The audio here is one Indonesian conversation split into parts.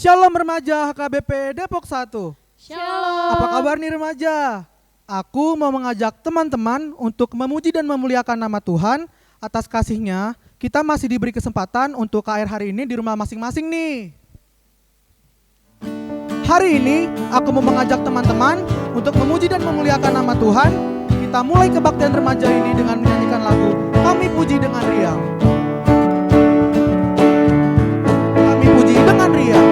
Shalom remaja HKBP Depok 1. Shalom. Apa kabar nih remaja? Aku mau mengajak teman-teman untuk memuji dan memuliakan nama Tuhan atas kasih-Nya. Kita masih diberi kesempatan untuk KR hari ini di rumah masing-masing nih. Hari ini aku mau mengajak teman-teman untuk memuji dan memuliakan nama Tuhan. Kita mulai kebaktian remaja ini dengan menyanyikan lagu Kami Puji dengan Riang. Kami puji dengan riang.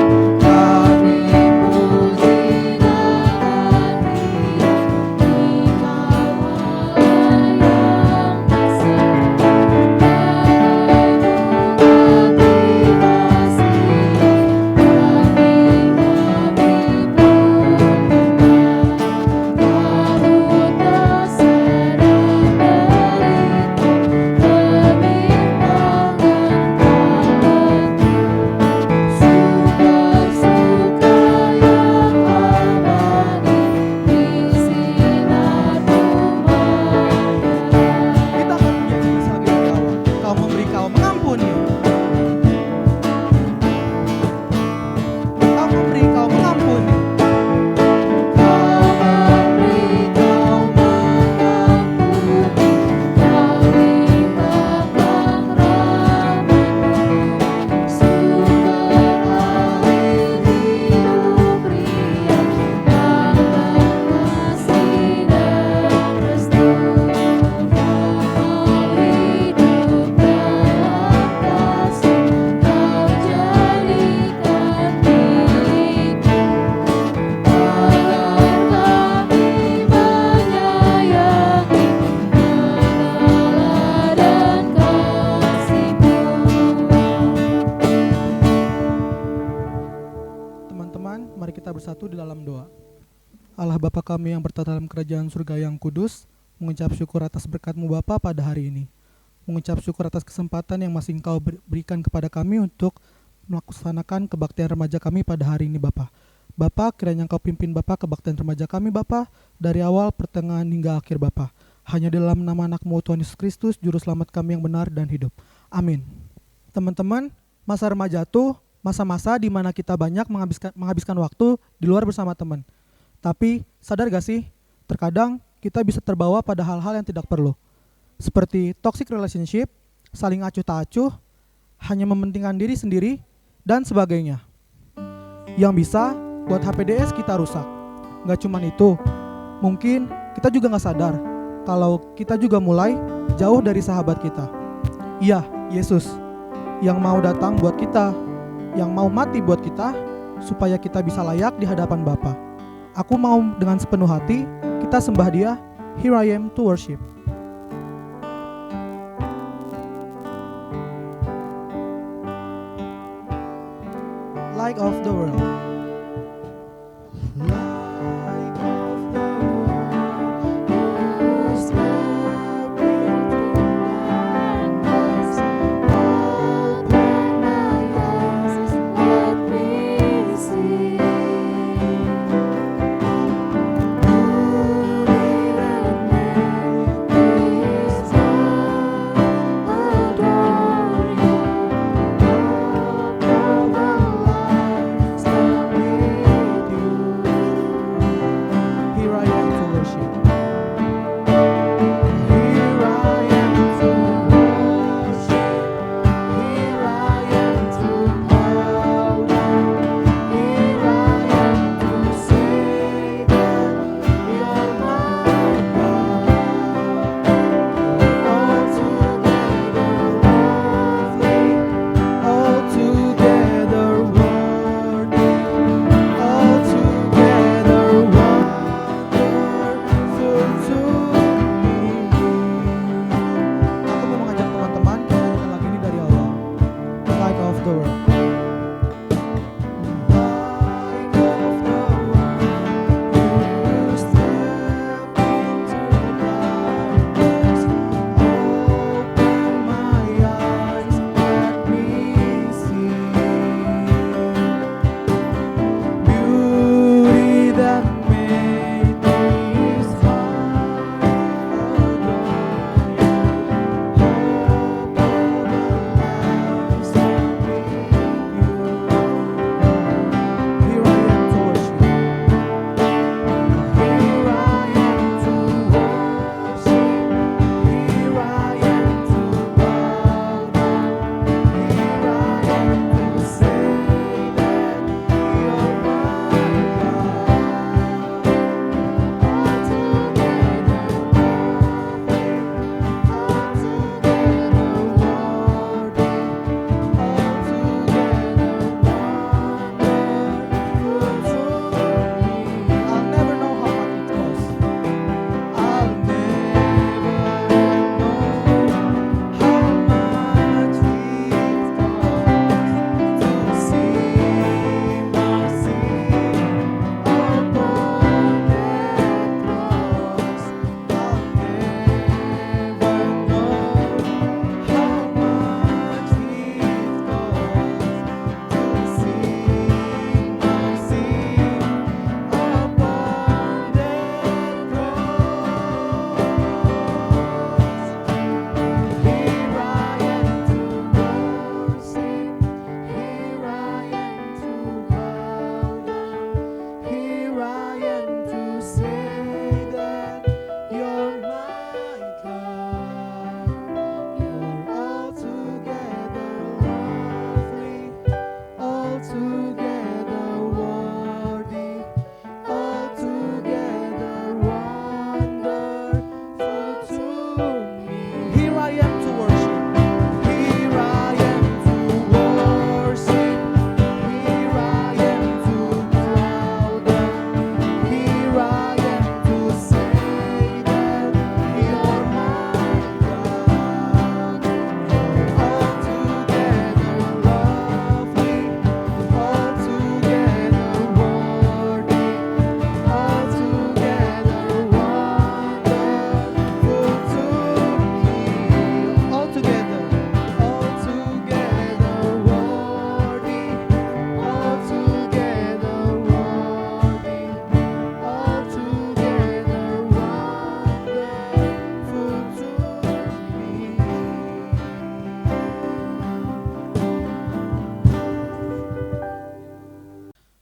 Mari kita bersatu di dalam doa. Allah Bapa kami yang bertata dalam kerajaan surga yang kudus, mengucap syukur atas berkat-Mu Bapa pada hari ini. Mengucap syukur atas kesempatan yang masih Engkau berikan kepada kami untuk melaksanakan kebaktian remaja kami pada hari ini Bapa. Bapa, kiranya Engkau pimpin Bapa kebaktian remaja kami Bapa, dari awal, pertengahan hingga akhir Bapa. Hanya dalam nama anak-Mu Tuhan Yesus Kristus, Juru Selamat kami yang benar dan hidup. Amin. Teman-teman, masa remaja itu masa-masa di mana kita banyak menghabiskan waktu di luar bersama teman. Tapi sadar gak sih, terkadang kita bisa terbawa pada hal-hal yang tidak perlu. Seperti toxic relationship, saling acuh tak acuh, hanya mementingkan diri sendiri, dan sebagainya. Yang bisa buat HPDS kita rusak. Gak cuman itu, mungkin kita juga gak sadar kalau kita juga mulai jauh dari sahabat kita. Iya, Yesus yang mau datang buat kita, yang mau mati buat kita, supaya kita bisa layak di hadapan Bapa. Aku mau dengan sepenuh hati, kita sembah Dia, Here I am to worship. Light of the world.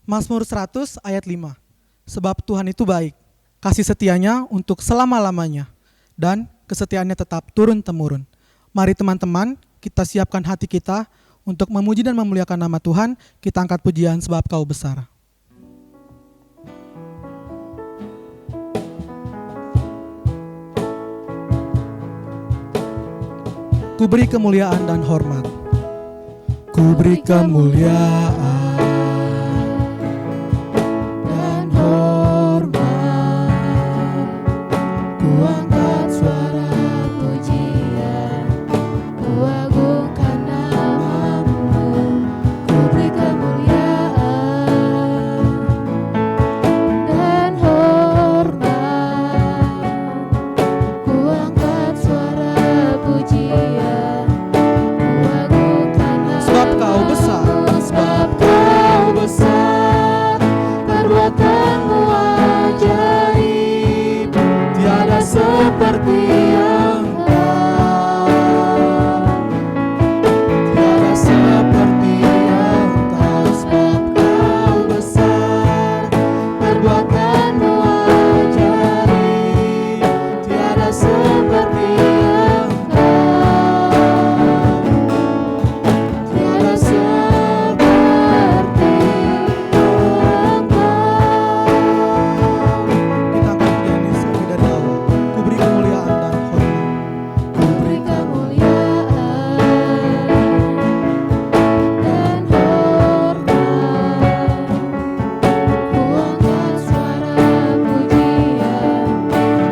Mazmur 100 ayat 5. Sebab Tuhan itu baik, kasih setianya untuk selama-lamanya, dan kesetiaannya tetap turun-temurun. Mari teman-teman, kita siapkan hati kita untuk memuji dan memuliakan nama Tuhan. Kita angkat pujian sebab Kau besar. Ku beri kemuliaan dan hormat. Ku beri kemuliaan dan hormat. Ku angkat suara pujian, ku agungkan nama-Mu. Ku beri kemuliaan dan hormat. Ku angkat suara pujian. Seperti Engkau, tiada seperti Engkau, sebab Kau besar, perbuatanmu ajaib, tiada seperti Engkau, tiada seperti Engkau. Kita akan menyanyi sampai dari awal. Ku beri kemuliaan dan hormat. Ku beri kemuliaan dan hormat. Ku angkat suara pujian,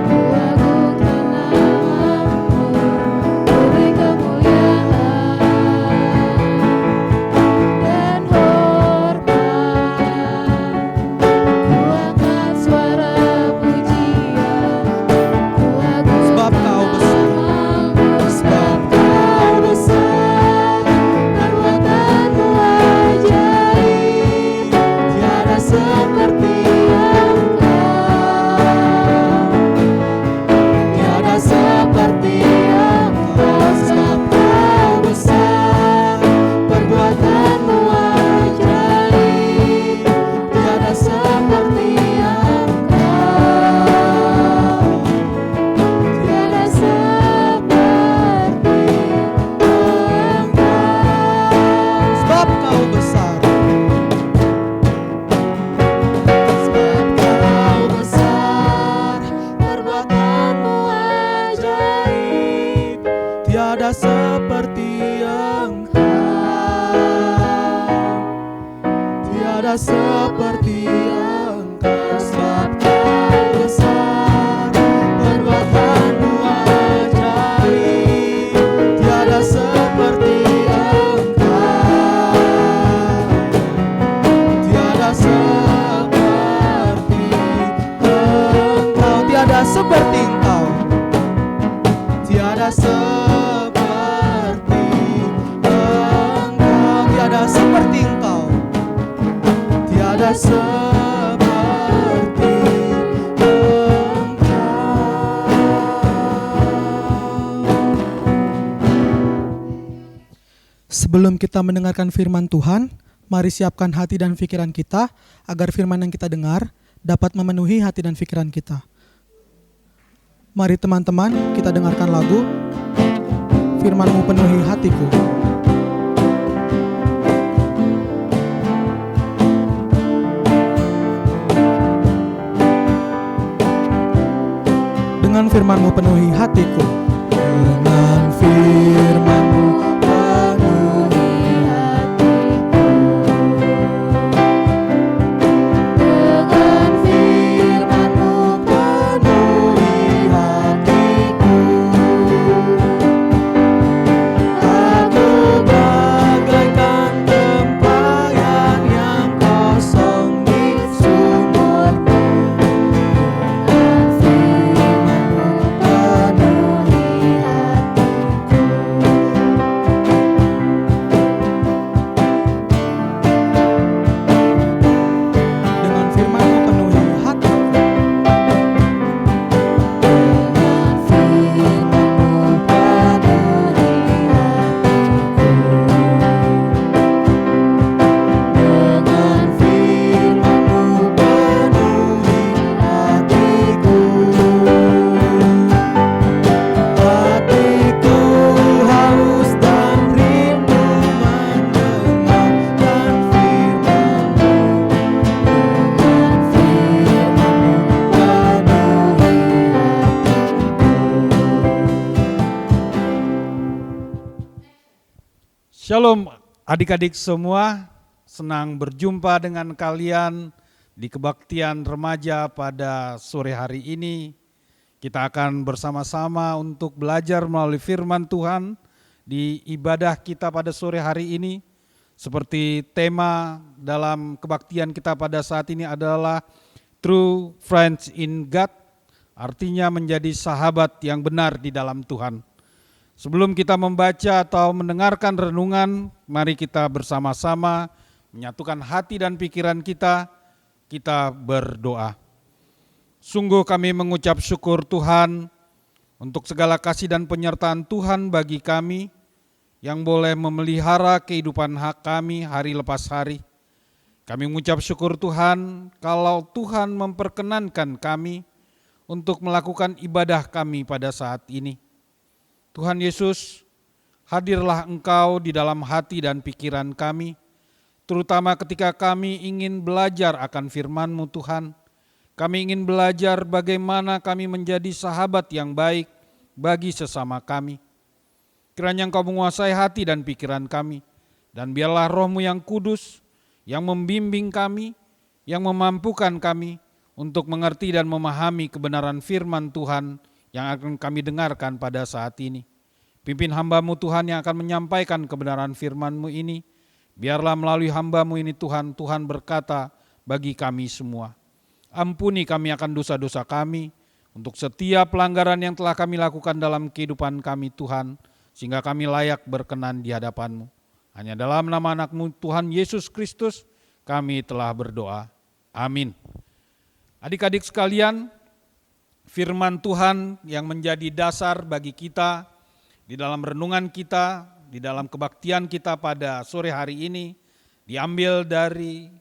ku agungkan nama-Mu. Ku beri kemuliaan dan hormat. Ku angkat suara pujian. Sebab Kau besar, sebab Kau besar, perbuatanmu ajaib, tiada seperti Engkau, tiada seperti Engkau, sebab Kau besar, perbuatanmu ajaib, tiada seperti Engkau. Tiada seperti Engkau, sebab Kau besar, sebab Kau besar, perbuatanmu ajaib, tiada seperti Engkau, tiada seperti Engkau, sebab Kau besar, perbuatanmu ajaib, tiada seperti Engkau, tiada seperti Engkau, tiada seperti Engkau, tiada seperti Engkau, tiada seperti Engkau, tiada seperti Engkau. Sebelum kita mendengarkan firman Tuhan, mari siapkan hati dan pikiran kita agar firman yang kita dengar dapat memenuhi hati dan pikiran kita. Mari teman-teman, kita dengarkan lagu Firman-Mu penuhi hatiku. Dengan firman-Mu penuhi hatiku. Dengan firman-Mu penuhi hatiku. Dengan firman-Mu penuhi hatiku. Aku bagaikan tempayan yang kosong di sumur. Dengan firman-Mu penuhi Shalom adik-adik semua, senang berjumpa dengan kalian di kebaktian remaja pada sore hari ini. Kita akan bersama-sama untuk belajar melalui firman Tuhan di ibadah kita pada sore hari ini. Seperti tema dalam kebaktian kita pada saat ini adalah True Friends in God, artinya menjadi sahabat yang benar di dalam Tuhan. Sebelum kita membaca atau mendengarkan renungan, mari kita bersama-sama menyatukan hati dan pikiran kita berdoa. Sungguh kami mengucap syukur Tuhan untuk segala kasih dan penyertaan Tuhan bagi kami yang boleh memelihara kehidupan hak kami hari lepas hari. Kami mengucap syukur Tuhan kalau Tuhan memperkenankan kami untuk melakukan ibadah kami pada saat ini. Tuhan Yesus, hadirlah Engkau di dalam hati dan pikiran kami, terutama ketika kami ingin belajar akan firman-Mu Tuhan. Kami ingin belajar bagaimana kami menjadi sahabat yang baik bagi sesama kami. Kiranya Engkau menguasai hati dan pikiran kami, dan biarlah Roh-Mu yang kudus, yang membimbing kami, yang memampukan kami untuk mengerti dan memahami kebenaran firman Tuhan yang akan kami dengarkan pada saat ini. Pimpin hamba-Mu Tuhan yang akan menyampaikan kebenaran firman-Mu ini. Biarlah melalui hamba-Mu ini Tuhan berkata bagi kami semua. Ampuni kami akan dosa-dosa kami untuk setiap pelanggaran yang telah kami lakukan dalam kehidupan kami Tuhan, sehingga kami layak berkenan di hadapan-Mu. Hanya dalam nama anak-Mu Tuhan Yesus Kristus kami telah berdoa. Amin. Adik-adik sekalian, firman Tuhan yang menjadi dasar bagi kita di dalam renungan kita, di dalam kebaktian kita pada sore hari ini diambil dari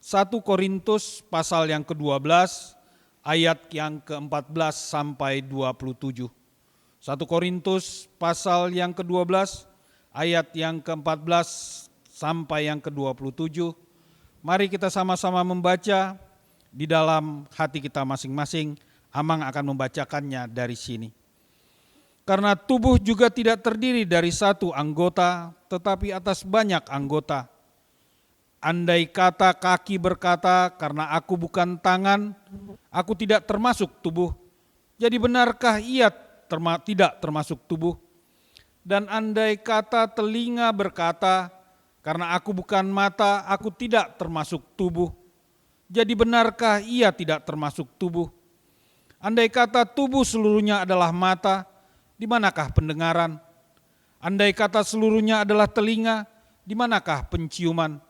1 Korintus pasal yang ke-12 ayat yang ke-14 sampai 27. 1 Korintus pasal yang ke-12 ayat yang ke-14 sampai yang ke-27. Mari kita sama-sama membaca di dalam hati kita masing-masing. Amang akan membacakannya dari sini. Karena tubuh juga tidak terdiri dari satu anggota, tetapi atas banyak anggota. Andai kata kaki berkata, karena aku bukan tangan, aku tidak termasuk tubuh. Jadi benarkah ia tidak termasuk tubuh? Dan andai kata telinga berkata, karena aku bukan mata, aku tidak termasuk tubuh. Jadi benarkah ia tidak termasuk tubuh? Andai kata tubuh seluruhnya adalah mata, di manakah pendengaran? Andai kata seluruhnya adalah telinga, di manakah penciuman?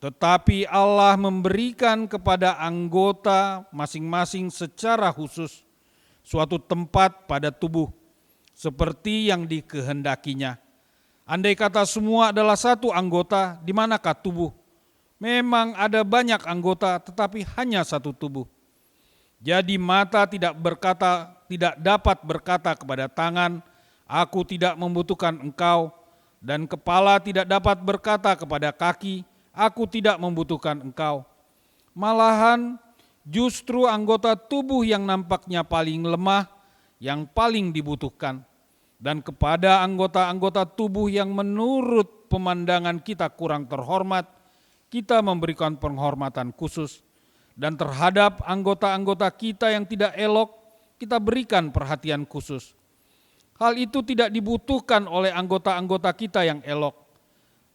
Tetapi Allah memberikan kepada anggota masing-masing secara khusus suatu tempat pada tubuh, seperti yang dikehendakinya. Andai kata semua adalah satu anggota, di manakah tubuh? Memang ada banyak anggota, tetapi hanya satu tubuh. Jadi mata tidak dapat berkata kepada tangan, aku tidak membutuhkan engkau, dan kepala tidak dapat berkata kepada kaki, aku tidak membutuhkan engkau. Malahan justru anggota tubuh yang nampaknya paling lemah, yang paling dibutuhkan. Dan kepada anggota-anggota tubuh yang menurut pemandangan kita kurang terhormat, kita memberikan penghormatan khusus. Dan terhadap anggota-anggota kita yang tidak elok, kita berikan perhatian khusus. Hal itu tidak dibutuhkan oleh anggota-anggota kita yang elok.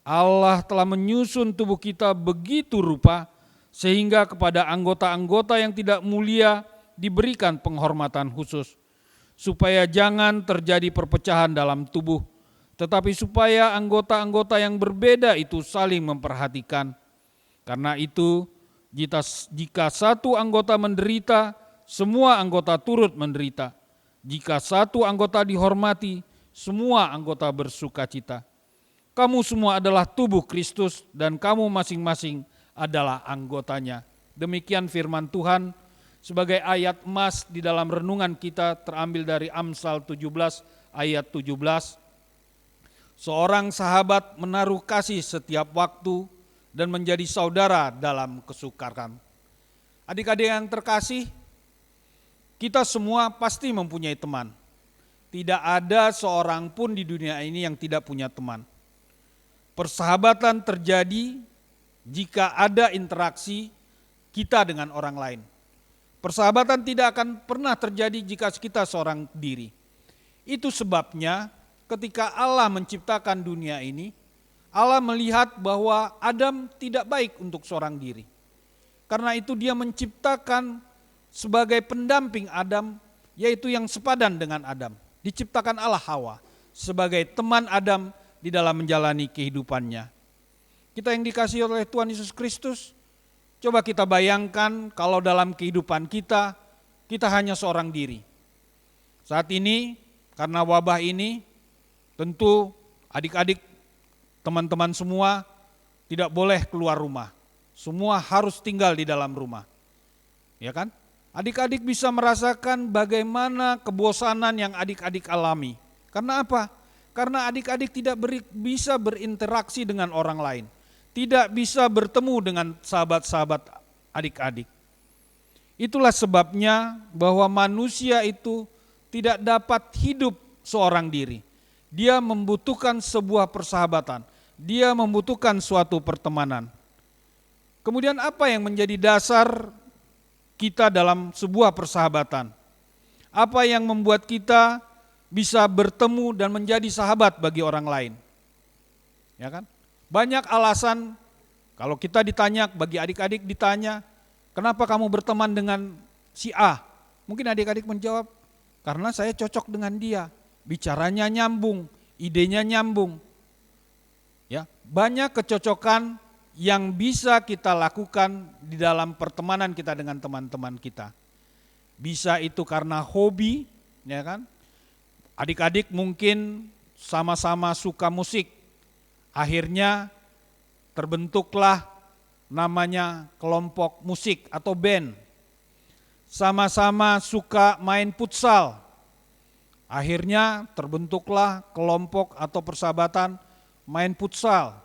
Allah telah menyusun tubuh kita begitu rupa, sehingga kepada anggota-anggota yang tidak mulia diberikan penghormatan khusus. Supaya jangan terjadi perpecahan dalam tubuh, tetapi supaya anggota-anggota yang berbeda itu saling memperhatikan. Karena itu, jika satu anggota menderita, semua anggota turut menderita. Jika satu anggota dihormati, semua anggota bersukacita. Kamu semua adalah tubuh Kristus dan kamu masing-masing adalah anggotanya. Demikian firman Tuhan sebagai ayat emas di dalam renungan kita terambil dari Amsal 17 ayat 17. Seorang sahabat menaruh kasih setiap waktu dan menjadi saudara dalam kesukaran. Adik-adik yang terkasih, kita semua pasti mempunyai teman. Tidak ada seorang pun di dunia ini yang tidak punya teman. Persahabatan terjadi jika ada interaksi kita dengan orang lain. Persahabatan tidak akan pernah terjadi jika kita seorang diri. Itu sebabnya ketika Allah menciptakan dunia ini, Allah melihat bahwa Adam tidak baik untuk seorang diri. Karena itu dia menciptakan sebagai pendamping Adam, yaitu yang sepadan dengan Adam. Diciptakan Allah Hawa sebagai teman Adam di dalam menjalani kehidupannya. Kita yang dikasihi oleh Tuhan Yesus Kristus, coba kita bayangkan kalau dalam kehidupan kita hanya seorang diri. Saat ini karena wabah ini, tentu adik-adik, teman-teman semua tidak boleh keluar rumah. Semua harus tinggal di dalam rumah. Ya kan? Adik-adik bisa merasakan bagaimana kebosanan yang adik-adik alami. Karena apa? Karena adik-adik tidak bisa berinteraksi dengan orang lain. Tidak bisa bertemu dengan sahabat-sahabat adik-adik. Itulah sebabnya bahwa manusia itu tidak dapat hidup seorang diri. Dia membutuhkan sebuah persahabatan. Dia membutuhkan suatu pertemanan. Kemudian apa yang menjadi dasar kita dalam sebuah persahabatan? Apa yang membuat kita bisa bertemu dan menjadi sahabat bagi orang lain? Ya kan? Banyak alasan, kalau kita ditanya, bagi adik-adik ditanya, kenapa kamu berteman dengan si A? Mungkin adik-adik menjawab, karena saya cocok dengan dia, bicaranya nyambung, idenya nyambung. Ya, banyak kecocokan yang bisa kita lakukan di dalam pertemanan kita dengan teman-teman kita. Bisa itu karena hobi, ya kan? Adik-adik mungkin sama-sama suka musik. Akhirnya terbentuklah namanya kelompok musik atau band. Sama-sama suka main futsal. Akhirnya terbentuklah kelompok atau persahabatan main futsal.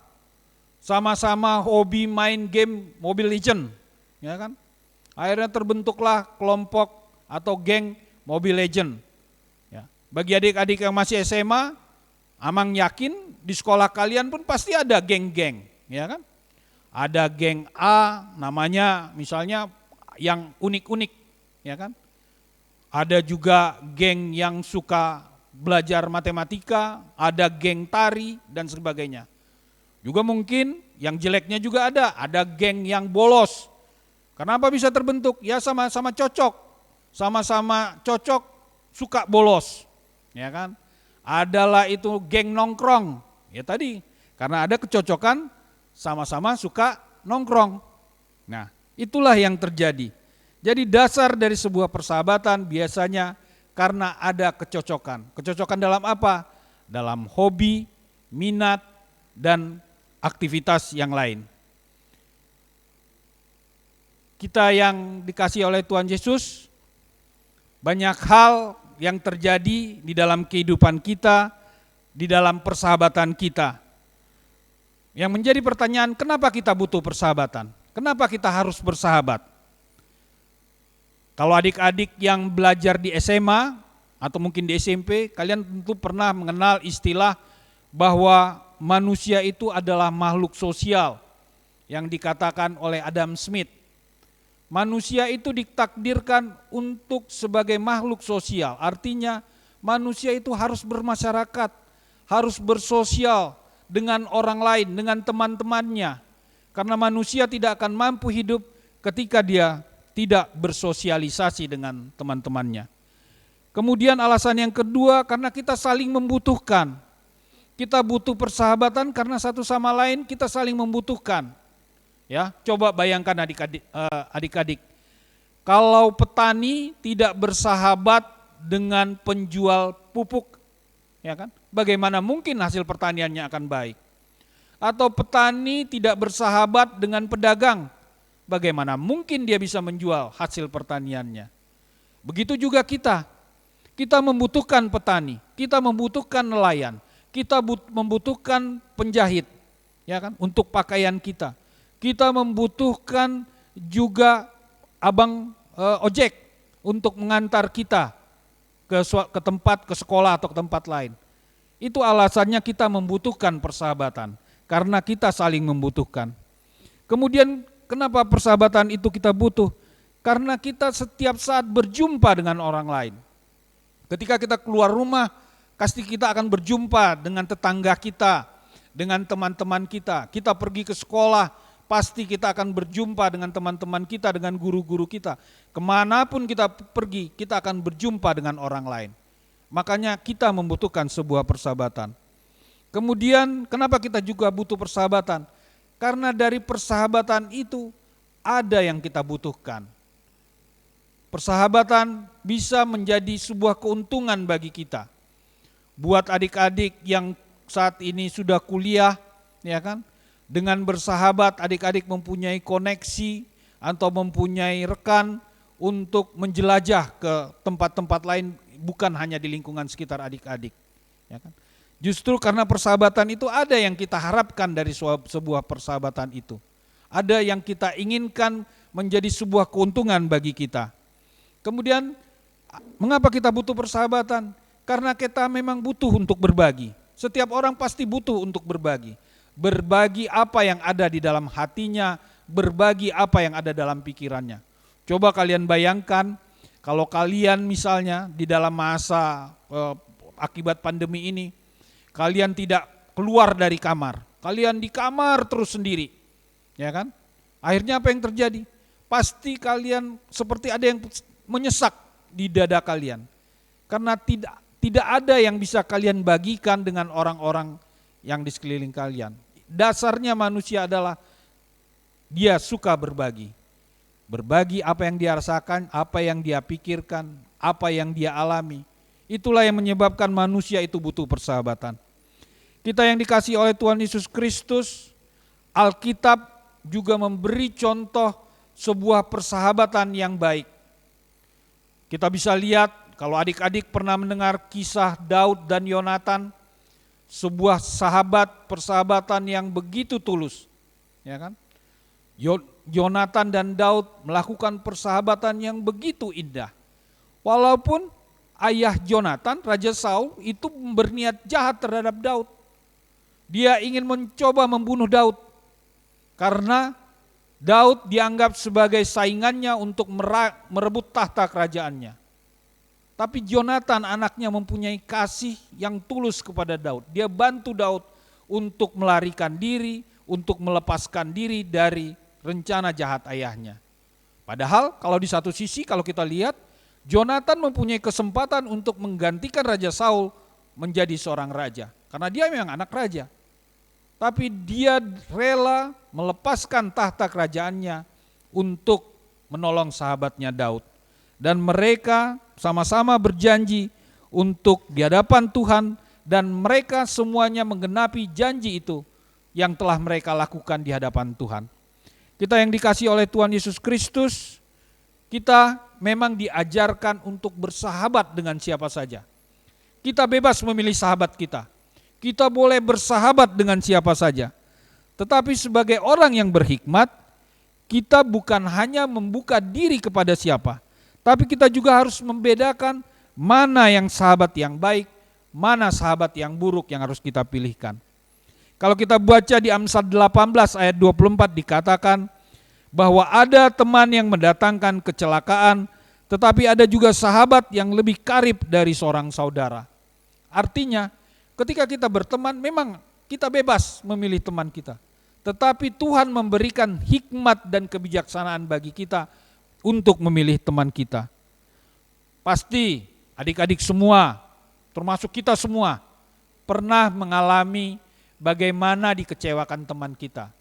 Sama-sama hobi main game Mobile Legends, ya kan? Akhirnya terbentuklah kelompok atau geng Mobile Legends. Ya. Bagi adik-adik yang masih SMA, Amang yakin di sekolah kalian pun pasti ada geng-geng, ya kan? Ada geng A, namanya misalnya yang unik-unik, ya kan? Ada juga geng yang suka belajar matematika, ada geng tari dan sebagainya. Juga mungkin yang jeleknya juga ada geng yang bolos. Kenapa bisa terbentuk? Ya sama-sama cocok, suka bolos, ya kan? Adalah itu geng nongkrong, ya tadi, karena ada kecocokan, sama-sama suka nongkrong. Nah, itulah yang terjadi. Jadi dasar dari sebuah persahabatan biasanya karena ada kecocokan. Kecocokan dalam apa? Dalam hobi, minat, dan aktivitas yang lain. Kita yang dikasihi oleh Tuhan Yesus, banyak hal yang terjadi di dalam kehidupan kita, di dalam persahabatan kita. Yang menjadi pertanyaan, kenapa kita butuh persahabatan? Kenapa kita harus bersahabat? Kalau adik-adik yang belajar di SMA atau mungkin di SMP, kalian tentu pernah mengenal istilah bahwa manusia itu adalah makhluk sosial yang dikatakan oleh Adam Smith. Manusia itu ditakdirkan untuk sebagai makhluk sosial, artinya manusia itu harus bermasyarakat, harus bersosial dengan orang lain, dengan teman-temannya. Karena manusia tidak akan mampu hidup ketika dia tidak bersosialisasi dengan teman-temannya. Kemudian alasan yang kedua, karena kita saling membutuhkan. Kita butuh persahabatan karena satu sama lain kita saling membutuhkan. Ya, coba bayangkan adik-adik, kalau petani tidak bersahabat dengan penjual pupuk, ya kan? Bagaimana mungkin hasil pertaniannya akan baik? Atau petani tidak bersahabat dengan pedagang, bagaimana mungkin dia bisa menjual hasil pertaniannya? Begitu juga kita membutuhkan petani, kita membutuhkan nelayan, kita membutuhkan penjahit, ya kan? Untuk pakaian kita. Kita membutuhkan juga abang ojek untuk mengantar kita ke tempat, ke sekolah atau ke tempat lain. Itu alasannya kita membutuhkan persahabatan. karena kita saling membutuhkan. Kemudian kenapa persahabatan itu kita butuh? Karena kita setiap saat berjumpa dengan orang lain. Ketika kita keluar rumah, pasti kita akan berjumpa dengan tetangga kita, dengan teman-teman kita. Kita pergi ke sekolah, pasti kita akan berjumpa dengan teman-teman kita, dengan guru-guru kita. Kemanapun kita pergi, kita akan berjumpa dengan orang lain. Makanya kita membutuhkan sebuah persahabatan. Kemudian kenapa kita juga butuh persahabatan? Karena dari persahabatan itu ada yang kita butuhkan. Persahabatan bisa menjadi sebuah keuntungan bagi kita. Buat adik-adik yang saat ini sudah kuliah, ya kan? Dengan bersahabat, adik-adik mempunyai koneksi atau mempunyai rekan untuk menjelajah ke tempat-tempat lain, bukan hanya di lingkungan sekitar adik-adik. Ya kan? Justru karena persahabatan itu ada yang kita harapkan dari sebuah persahabatan itu. Ada yang kita inginkan menjadi sebuah keuntungan bagi kita. Kemudian mengapa kita butuh persahabatan? Karena kita memang butuh untuk berbagi. Setiap orang pasti butuh untuk berbagi. Berbagi apa yang ada di dalam hatinya, berbagi apa yang ada dalam pikirannya. Coba kalian bayangkan kalau kalian misalnya di dalam masa akibat pandemi ini, kalian tidak keluar dari kamar, kalian di kamar terus sendiri, ya kan? Akhirnya apa yang terjadi? Pasti kalian seperti ada yang menyesak di dada kalian, karena tidak ada yang bisa kalian bagikan dengan orang-orang yang di sekeliling kalian. Dasarnya manusia adalah dia suka berbagi. Berbagi apa yang dia rasakan, apa yang dia pikirkan, apa yang dia alami. Itulah yang menyebabkan manusia itu butuh persahabatan. Kita yang dikasihi oleh Tuhan Yesus Kristus, Alkitab juga memberi contoh sebuah persahabatan yang baik. Kita bisa lihat kalau adik-adik pernah mendengar kisah Daud dan Yonatan, sebuah persahabatan yang begitu tulus, ya kan? Yonatan dan Daud melakukan persahabatan yang begitu indah. Walaupun ayah Yonatan, Raja Saul, itu berniat jahat terhadap Daud. Dia ingin mencoba membunuh Daud karena Daud dianggap sebagai saingannya untuk merebut tahta kerajaannya. Tapi Yonatan anaknya mempunyai kasih yang tulus kepada Daud. Dia bantu Daud untuk melarikan diri, untuk melepaskan diri dari rencana jahat ayahnya. Padahal kalau di satu sisi kalau kita lihat, Yonatan mempunyai kesempatan untuk menggantikan Raja Saul menjadi seorang raja. Karena dia memang anak raja. Tapi dia rela melepaskan tahta kerajaannya untuk menolong sahabatnya Daud. Dan mereka sama-sama berjanji untuk di hadapan Tuhan, dan mereka semuanya menggenapi janji itu yang telah mereka lakukan di hadapan Tuhan. Kita yang dikasihi oleh Tuhan Yesus Kristus, kita memang diajarkan untuk bersahabat dengan siapa saja. Kita bebas memilih sahabat kita. Kita boleh bersahabat dengan siapa saja. Tetapi sebagai orang yang berhikmat, kita bukan hanya membuka diri kepada siapa, tapi kita juga harus membedakan mana yang sahabat yang baik, mana sahabat yang buruk yang harus kita pilihkan. Kalau kita baca di Amsal 18 ayat 24 dikatakan bahwa ada teman yang mendatangkan kecelakaan, tetapi ada juga sahabat yang lebih karib dari seorang saudara. Artinya ketika kita berteman memang kita bebas memilih teman kita. Tetapi Tuhan memberikan hikmat dan kebijaksanaan bagi kita untuk memilih teman kita. Pasti adik-adik semua, termasuk kita semua, pernah mengalami bagaimana dikecewakan teman kita.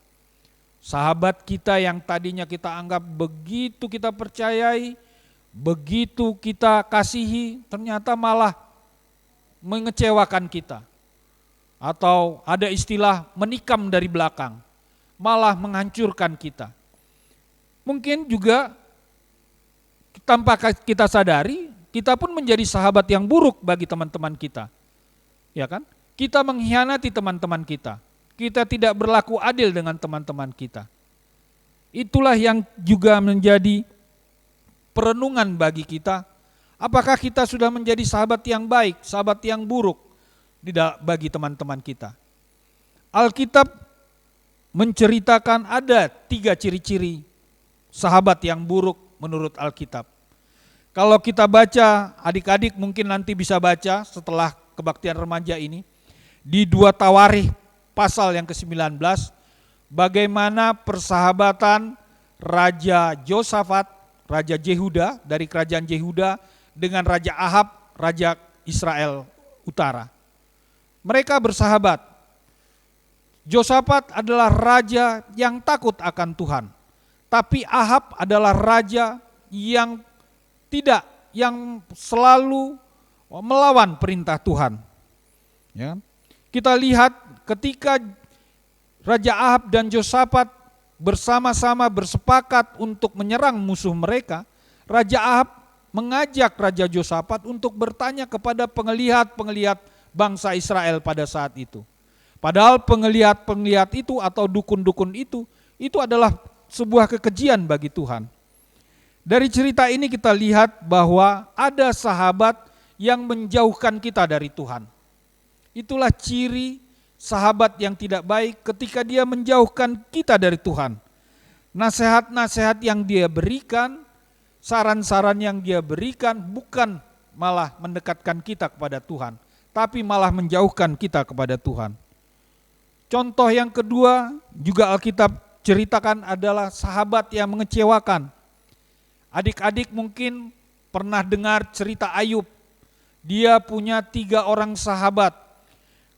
Sahabat kita yang tadinya kita anggap begitu kita percayai, begitu kita kasihi, ternyata malah mengecewakan kita. Atau ada istilah menikam dari belakang, malah menghancurkan kita. Mungkin juga tanpa kita sadari, kita pun menjadi sahabat yang buruk bagi teman-teman kita. Ya kan? Kita mengkhianati teman-teman kita. Kita tidak berlaku adil dengan teman-teman kita. Itulah yang juga menjadi perenungan bagi kita. Apakah kita sudah menjadi sahabat yang baik, sahabat yang buruk bagi teman-teman kita? Alkitab menceritakan ada 3 ciri-ciri sahabat yang buruk menurut Alkitab. Kalau kita baca, adik-adik mungkin nanti bisa baca setelah kebaktian remaja ini, di 2 Tawarikh pasal yang ke-19, bagaimana persahabatan Raja Yosafat, Raja Yehuda dari kerajaan Yehuda dengan Raja Ahab, Raja Israel Utara. Mereka bersahabat. Yosafat adalah raja yang takut akan Tuhan, tapi Ahab adalah raja yang yang selalu melawan perintah Tuhan. Ya. Kita lihat ketika Raja Ahab dan Yosafat bersama-sama bersepakat untuk menyerang musuh mereka, Raja Ahab mengajak Raja Yosafat untuk bertanya kepada penglihat-penglihat bangsa Israel pada saat itu. Padahal penglihat-penglihat itu atau dukun-dukun itu adalah sebuah kekejian bagi Tuhan. Dari cerita ini kita lihat bahwa ada sahabat yang menjauhkan kita dari Tuhan. Itulah ciri sahabat yang tidak baik ketika dia menjauhkan kita dari Tuhan. Nasihat-nasihat yang dia berikan, saran-saran yang dia berikan bukan malah mendekatkan kita kepada Tuhan, tapi malah menjauhkan kita kepada Tuhan. Contoh yang kedua juga Alkitab ceritakan adalah sahabat yang mengecewakan. Adik-adik mungkin pernah dengar cerita Ayub. Dia punya 3 orang sahabat.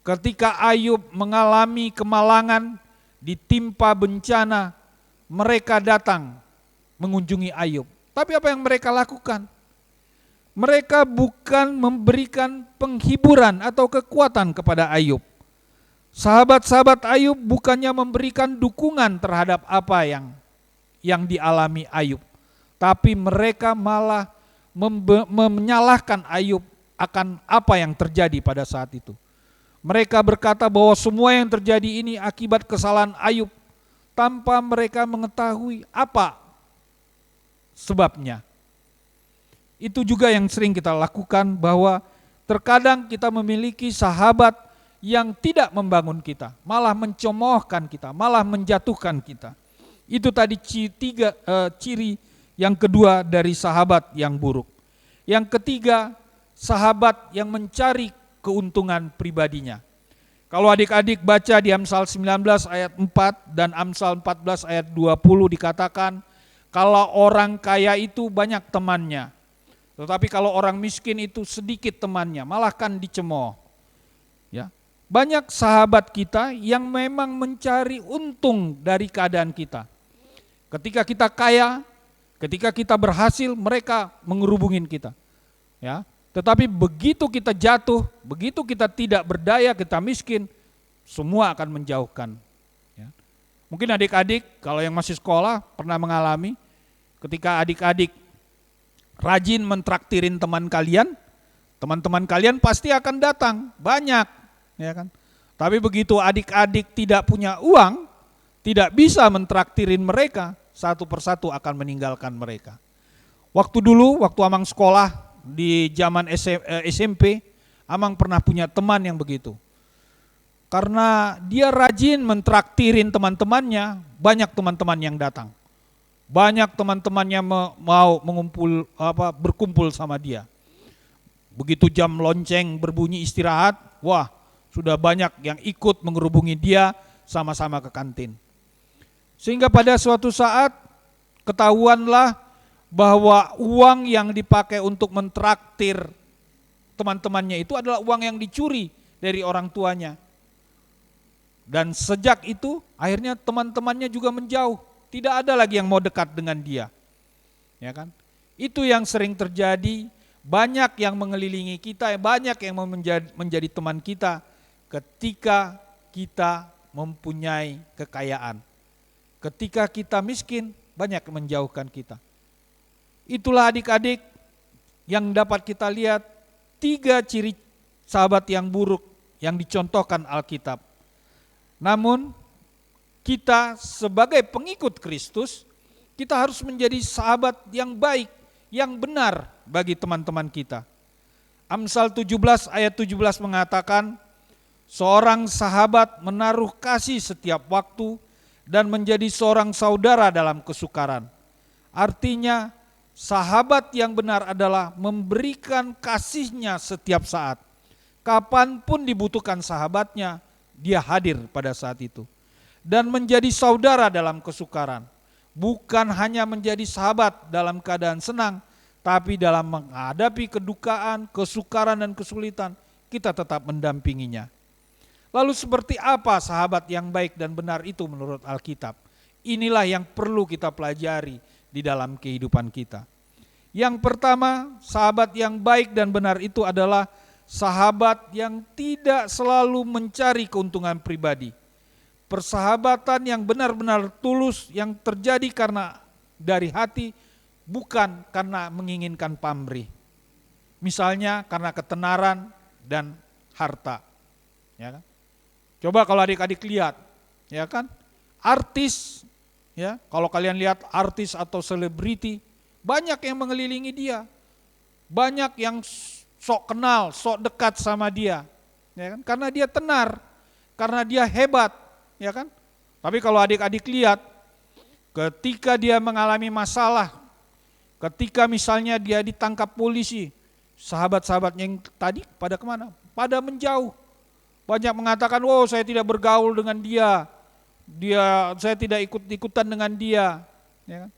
Ketika Ayub mengalami kemalangan, ditimpa bencana, mereka datang mengunjungi Ayub. Tapi apa yang mereka lakukan? Mereka bukan memberikan penghiburan atau kekuatan kepada Ayub. Sahabat-sahabat Ayub bukannya memberikan dukungan terhadap apa yang dialami Ayub, tapi mereka malah menyalahkan Ayub akan apa yang terjadi pada saat itu. Mereka berkata bahwa semua yang terjadi ini akibat kesalahan Ayub, tanpa mereka mengetahui apa sebabnya. Itu juga yang sering kita lakukan, bahwa terkadang kita memiliki sahabat yang tidak membangun kita, malah mencemoohkan kita, malah menjatuhkan kita. Itu tadi ciri yang kedua dari sahabat yang buruk. Yang ketiga, sahabat yang mencari keuntungan pribadinya. Kalau adik-adik baca di Amsal 19 ayat 4 dan Amsal 14 ayat 20 dikatakan, kalau orang kaya itu banyak temannya, tetapi kalau orang miskin itu sedikit temannya, malah kan dicemooh. Ya. Banyak sahabat kita yang memang mencari untung dari keadaan kita. Ketika kita kaya, ketika kita berhasil, mereka mengerubungin kita. Ya. Tetapi begitu kita jatuh, begitu kita tidak berdaya, kita miskin, semua akan menjauhkan. Ya. Mungkin adik-adik, kalau yang masih sekolah pernah mengalami, ketika adik-adik rajin mentraktirin teman kalian, teman-teman kalian pasti akan datang, banyak. Ya kan? Tapi begitu adik-adik tidak punya uang, tidak bisa mentraktirin mereka, satu persatu akan meninggalkan mereka. Waktu Amang sekolah di zaman SMP, Amang pernah punya teman yang begitu. Karena dia rajin mentraktirin teman-temannya, banyak teman-teman yang datang. Banyak teman-temannya mau berkumpul sama dia. Begitu jam lonceng berbunyi istirahat, wah sudah banyak yang ikut mengerubungi dia, sama-sama ke kantin. Sehingga pada suatu saat ketahuanlah bahwa uang yang dipakai untuk mentraktir teman-temannya itu adalah uang yang dicuri dari orang tuanya. Dan sejak itu akhirnya teman-temannya juga menjauh, tidak ada lagi yang mau dekat dengan dia. Ya kan? Itu yang sering terjadi, banyak yang mengelilingi kita, banyak yang menjadi teman kita ketika kita mempunyai kekayaan. Ketika kita miskin, banyak yang menjauhkan kita. Itulah adik-adik yang dapat kita lihat 3 ciri sahabat yang buruk yang dicontohkan Alkitab. Namun kita sebagai pengikut Kristus, kita harus menjadi sahabat yang baik, yang benar bagi teman-teman kita. Amsal 17 ayat 17 mengatakan, seorang sahabat menaruh kasih setiap waktu, dan menjadi seorang saudara dalam kesukaran. Artinya sahabat yang benar adalah memberikan kasihnya setiap saat. Kapanpun dibutuhkan sahabatnya, dia hadir pada saat itu. Dan menjadi saudara dalam kesukaran. Bukan hanya menjadi sahabat dalam keadaan senang, tapi dalam menghadapi kedukaan, kesukaran dan kesulitan, kita tetap mendampinginya. Lalu seperti apa sahabat yang baik dan benar itu menurut Alkitab? Inilah yang perlu kita pelajari di dalam kehidupan kita. Yang pertama, sahabat yang baik dan benar itu adalah sahabat yang tidak selalu mencari keuntungan pribadi. Persahabatan yang benar-benar tulus yang terjadi karena dari hati, bukan karena menginginkan pamrih. Misalnya karena ketenaran dan harta. Ya kan? Coba kalau adik-adik lihat, ya kan? Artis, ya, kalau kalian lihat artis atau selebriti, banyak yang mengelilingi dia. Banyak yang sok kenal, sok dekat sama dia. Ya kan? Karena dia tenar, karena dia hebat, ya kan? Tapi kalau adik-adik lihat, ketika dia mengalami masalah, ketika misalnya dia ditangkap polisi, sahabat-sahabatnya yang tadi pada kemana? Pada menjauh. Banyak mengatakan, oh saya tidak bergaul dengan dia, saya tidak ikut-ikutan dengan dia. Ya kan?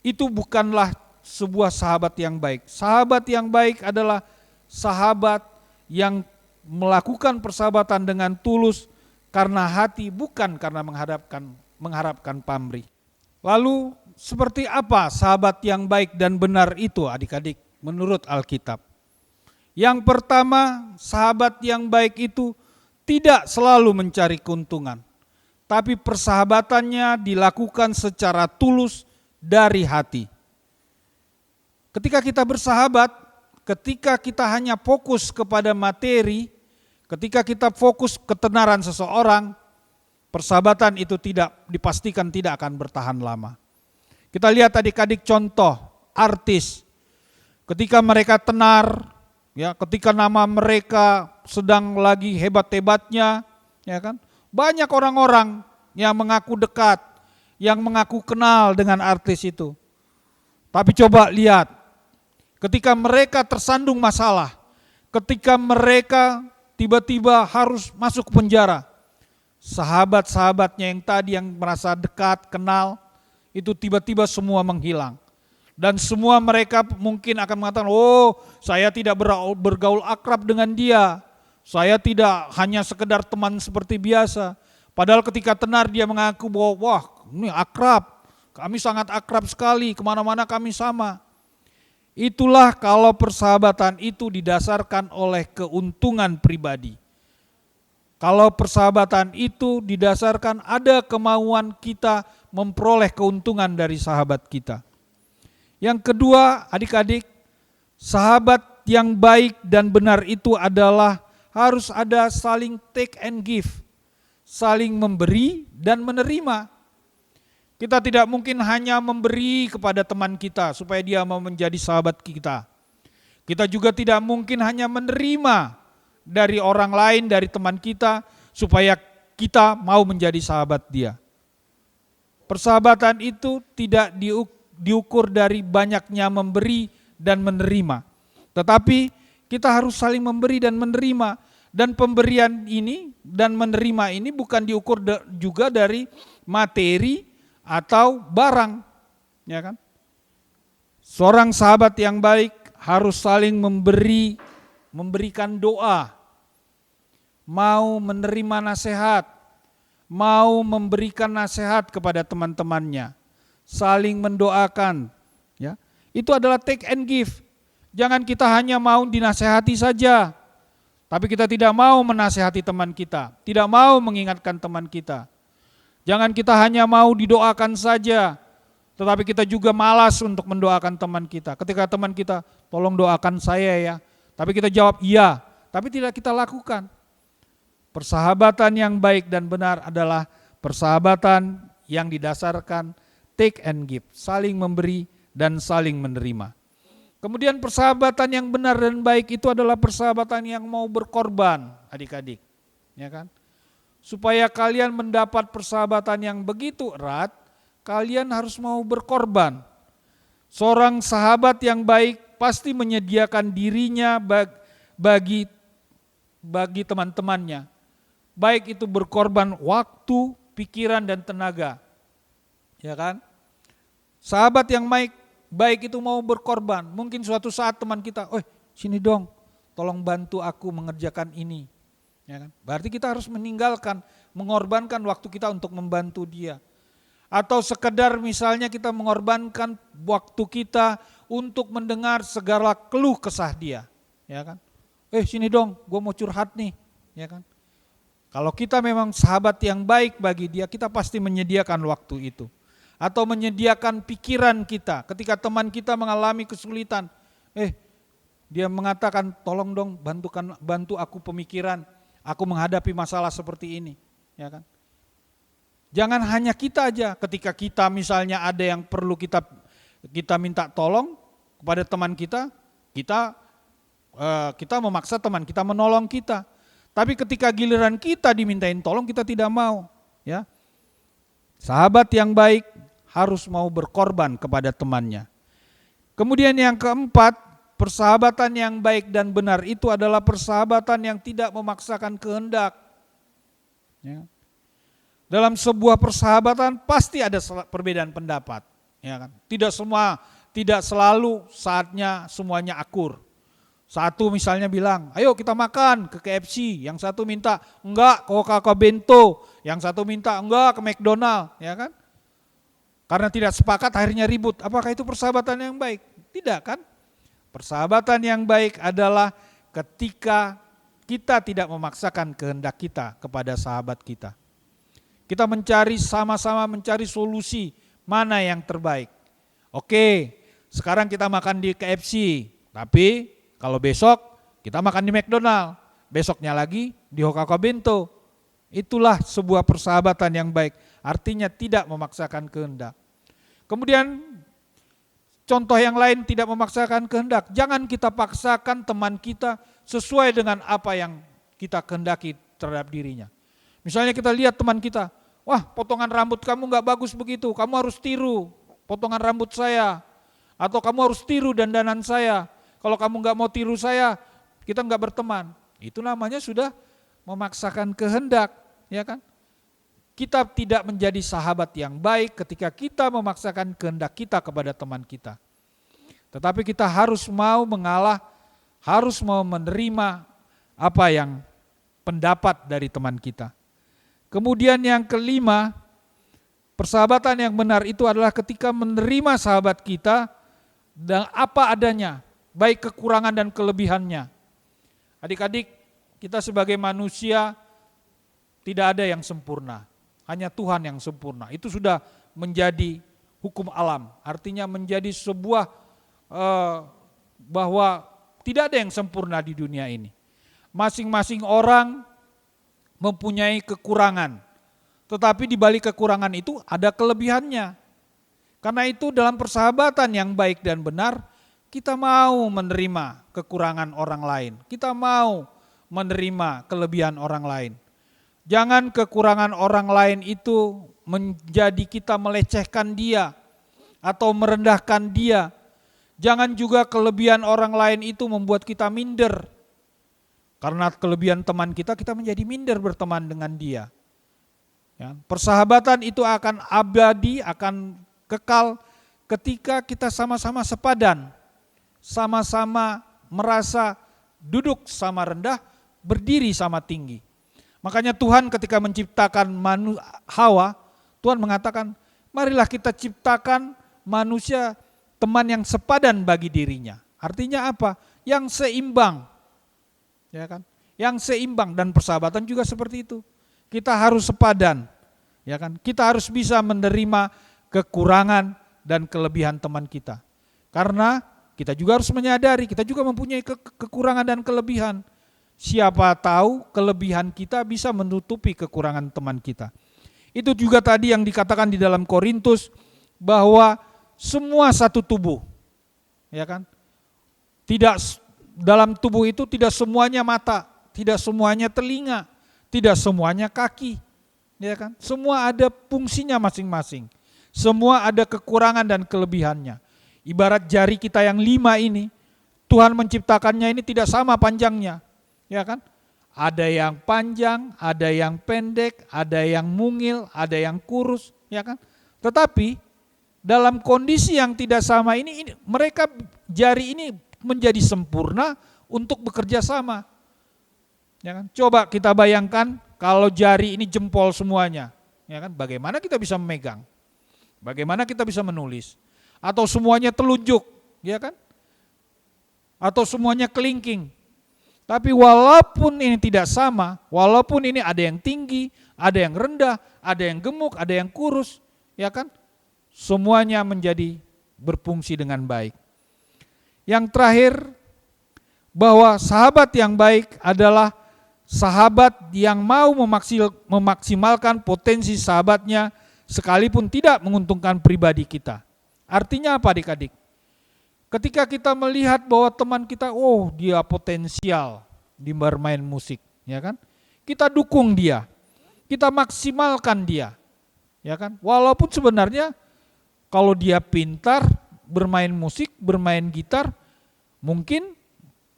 Itu bukanlah sebuah sahabat yang baik. Sahabat yang baik adalah sahabat yang melakukan persahabatan dengan tulus karena hati, bukan karena mengharapkan pamrih. Lalu seperti apa sahabat yang baik dan benar itu adik-adik menurut Alkitab? Yang pertama, sahabat yang baik itu tidak selalu mencari keuntungan, tapi persahabatannya dilakukan secara tulus dari hati. Ketika kita bersahabat, ketika kita hanya fokus kepada materi, ketika kita fokus ketenaran seseorang, persahabatan itu dipastikan tidak akan bertahan lama. Kita lihat adik-adik contoh artis, ketika mereka tenar, ya, ketika nama mereka sedang lagi hebat-hebatnya, ya kan? Banyak orang-orang yang mengaku dekat, yang mengaku kenal dengan artis itu. Tapi coba lihat, ketika mereka tersandung masalah, ketika mereka tiba-tiba harus masuk ke penjara, sahabat-sahabatnya yang tadi yang merasa dekat, kenal, itu tiba-tiba semua menghilang. Dan semua mereka mungkin akan mengatakan, oh saya tidak bergaul akrab dengan dia. Saya tidak hanya sekedar teman seperti biasa. Padahal ketika tenar dia mengaku bahwa wah ini akrab. Kami sangat akrab sekali, kemana-mana kami sama. Itulah kalau persahabatan itu didasarkan oleh keuntungan pribadi. Kalau persahabatan itu didasarkan ada kemauan kita memperoleh keuntungan dari sahabat kita. Yang kedua, adik-adik, sahabat yang baik dan benar itu adalah harus ada saling take and give, saling memberi dan menerima. Kita tidak mungkin hanya memberi kepada teman kita supaya dia mau menjadi sahabat kita. Kita juga tidak mungkin hanya menerima dari orang lain, dari teman kita supaya kita mau menjadi sahabat dia. Persahabatan itu tidak diukur dari banyaknya memberi dan menerima. Tetapi kita harus saling memberi dan menerima. Dan pemberian ini dan menerima ini bukan diukur juga dari materi atau barang. Ya kan? Seorang sahabat yang baik harus saling memberikan doa. Mau menerima nasihat. Mau memberikan nasihat kepada teman-temannya. Saling mendoakan, ya. Itu adalah take and give. Jangan kita hanya mau dinasehati saja, tapi kita tidak mau menasehati teman kita, tidak mau mengingatkan teman kita. Jangan kita hanya mau didoakan saja, tetapi kita juga malas untuk mendoakan teman kita. Ketika teman kita, tolong doakan saya ya, tapi kita jawab iya, tapi tidak kita lakukan. Persahabatan yang baik dan benar adalah persahabatan yang didasarkan take and give, saling memberi dan saling menerima. Kemudian persahabatan yang benar dan baik itu adalah persahabatan yang mau berkorban, adik-adik. Ya kan? supaya kalian mendapat persahabatan yang begitu erat, kalian harus mau berkorban. Seorang sahabat yang baik pasti menyediakan dirinya bagi teman-temannya. Baik itu berkorban waktu, pikiran, dan tenaga. Ya kan? Sahabat yang baik itu mau berkorban. Mungkin suatu saat teman kita, sini dong, tolong bantu aku mengerjakan ini. Ya kan? Berarti kita harus mengorbankan waktu kita untuk membantu dia. Atau sekedar misalnya kita mengorbankan waktu kita untuk mendengar segala keluh kesah dia. Ya kan? Sini dong, gue mau curhat nih. Ya kan? Kalau kita memang sahabat yang baik bagi dia, kita pasti menyediakan waktu itu. Atau menyediakan pikiran kita ketika teman kita mengalami kesulitan. Dia mengatakan, tolong dong bantu aku pemikiran, aku menghadapi masalah seperti ini. Ya kan? Jangan hanya kita aja, ketika kita misalnya ada yang perlu kita minta tolong kepada teman kita, kita memaksa teman kita menolong kita. Tapi ketika giliran kita dimintain tolong, kita tidak mau. Ya, sahabat yang baik harus mau berkorban kepada temannya. Kemudian yang keempat, persahabatan yang baik dan benar itu adalah persahabatan yang tidak memaksakan kehendak. Ya. Dalam sebuah persahabatan pasti ada perbedaan pendapat, ya kan? Tidak selalu saatnya semuanya akur. Satu misalnya bilang, ayo kita makan ke KFC, yang satu minta enggak ke Coca-Cola Bento, yang satu minta enggak ke McDonald, ya kan? Karena tidak sepakat akhirnya ribut. Apakah itu persahabatan yang baik? Tidak kan? Persahabatan yang baik adalah ketika kita tidak memaksakan kehendak kita kepada sahabat kita. Kita sama-sama mencari solusi mana yang terbaik. Oke, sekarang kita makan di KFC, tapi kalau besok kita makan di McDonald, besoknya lagi di Coca-Cola Bento. Itulah sebuah persahabatan yang baik, artinya tidak memaksakan kehendak. Kemudian contoh yang lain tidak memaksakan kehendak, jangan kita paksakan teman kita sesuai dengan apa yang kita kehendaki terhadap dirinya. Misalnya kita lihat teman kita, wah potongan rambut kamu gak bagus begitu, kamu harus tiru potongan rambut saya. Atau kamu harus tiru dandanan saya, kalau kamu gak mau tiru saya, kita gak berteman. Itu namanya sudah memaksakan kehendak, ya kan? Kita tidak menjadi sahabat yang baik ketika kita memaksakan kehendak kita kepada teman kita. Tetapi kita harus mau mengalah, harus mau menerima apa yang pendapat dari teman kita. Kemudian yang kelima, persahabatan yang benar itu adalah ketika menerima sahabat kita dan apa adanya, baik kekurangan dan kelebihannya. Adik-adik, kita sebagai manusia tidak ada yang sempurna, hanya Tuhan yang sempurna. Itu sudah menjadi hukum alam, artinya menjadi sebuah bahwa tidak ada yang sempurna di dunia ini. Masing-masing orang mempunyai kekurangan, tetapi di balik kekurangan itu ada kelebihannya. Karena itu dalam persahabatan yang baik dan benar, kita mau menerima kekurangan orang lain, kita mau menerima kelebihan orang lain. Jangan kekurangan orang lain itu menjadi kita melecehkan dia atau merendahkan dia. Jangan juga kelebihan orang lain itu membuat kita minder. Karena kelebihan teman kita menjadi minder berteman dengan dia. Ya, persahabatan itu akan abadi, akan kekal ketika kita sama-sama sepadan, sama-sama merasa duduk sama rendah, berdiri sama tinggi. Makanya Tuhan ketika menciptakan Hawa, Tuhan mengatakan, marilah kita ciptakan manusia teman yang sepadan bagi dirinya. Artinya apa? Yang seimbang. Ya kan? Yang seimbang, dan persahabatan juga seperti itu. Kita harus sepadan. Ya kan? Kita harus bisa menerima kekurangan dan kelebihan teman kita. Karena kita juga harus menyadari kita juga mempunyai kekurangan dan kelebihan. Siapa tahu kelebihan kita bisa menutupi kekurangan teman kita. Itu juga tadi yang dikatakan di dalam Korintus bahwa semua satu tubuh. Ya kan? Tidak dalam tubuh itu tidak semuanya mata, tidak semuanya telinga, Tidak semuanya kaki, ya kan? Semua ada fungsinya masing-masing. Semua ada kekurangan dan kelebihannya. Ibarat jari kita yang 5 ini, Tuhan menciptakannya ini tidak sama panjangnya, ya kan? Ada yang panjang, ada yang pendek, ada yang mungil, ada yang kurus, ya kan? Tetapi dalam kondisi yang tidak sama ini mereka jari ini menjadi sempurna untuk bekerja sama. Ya kan? Coba kita bayangkan kalau jari ini jempol semuanya, ya kan? Bagaimana kita bisa memegang? Bagaimana kita bisa menulis? Atau semuanya telunjuk, ya kan? Atau semuanya kelingking. Tapi walaupun ini tidak sama, walaupun ini ada yang tinggi, ada yang rendah, ada yang gemuk, ada yang kurus, ya kan? Semuanya menjadi berfungsi dengan baik. Yang terakhir, bahwa sahabat yang baik adalah sahabat yang mau memaksimalkan potensi sahabatnya sekalipun tidak menguntungkan pribadi kita. Artinya apa adik-adik? Ketika kita melihat bahwa teman kita, oh dia potensial di bermain musik, ya kan? Kita dukung dia, kita maksimalkan dia, ya kan? Walaupun sebenarnya kalau dia pintar bermain musik, bermain gitar, mungkin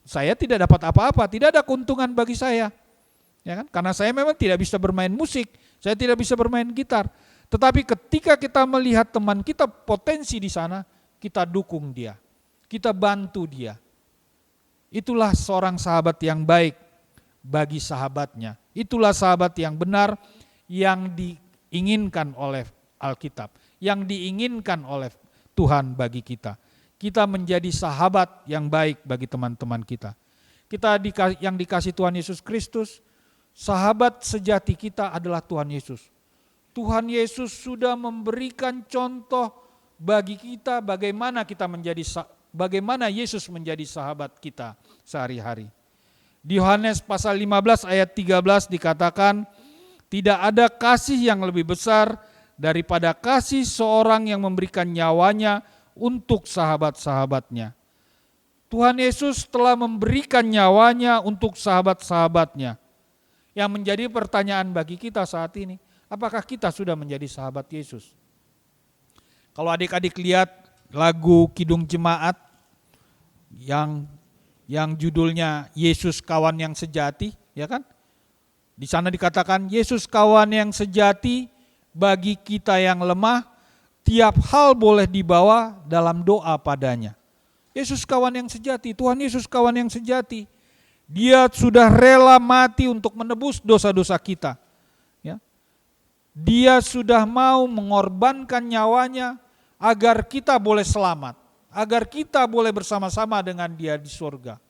saya tidak dapat apa-apa, tidak ada keuntungan bagi saya, ya kan? Karena saya memang tidak bisa bermain musik, saya tidak bisa bermain gitar. Tetapi ketika kita melihat teman kita potensi di sana, kita dukung dia. Kita bantu dia. Itulah seorang sahabat yang baik bagi sahabatnya. Itulah sahabat yang benar yang diinginkan oleh Alkitab, yang diinginkan oleh Tuhan bagi kita. Kita menjadi sahabat yang baik bagi teman-teman kita. Kita yang dikasih Tuhan Yesus Kristus, sahabat sejati kita adalah Tuhan Yesus. Tuhan Yesus sudah memberikan contoh bagi kita bagaimana Yesus menjadi sahabat kita sehari-hari. Di Yohanes pasal 15 ayat 13 dikatakan, tidak ada kasih yang lebih besar daripada kasih seorang yang memberikan nyawanya untuk sahabat-sahabatnya. Tuhan Yesus telah memberikan nyawanya untuk sahabat-sahabatnya. Yang menjadi pertanyaan bagi kita saat ini, apakah kita sudah menjadi sahabat Yesus? Kalau adik-adik lihat lagu Kidung Jemaat yang judulnya Yesus kawan yang sejati, ya kan? Di sana dikatakan Yesus kawan yang sejati bagi kita yang lemah, tiap hal boleh dibawa dalam doa padanya. Yesus kawan yang sejati, Tuhan Yesus kawan yang sejati. Dia sudah rela mati untuk menebus dosa-dosa kita. Ya. Dia sudah mau mengorbankan nyawanya agar kita boleh selamat, agar kita boleh bersama-sama dengan dia di surga.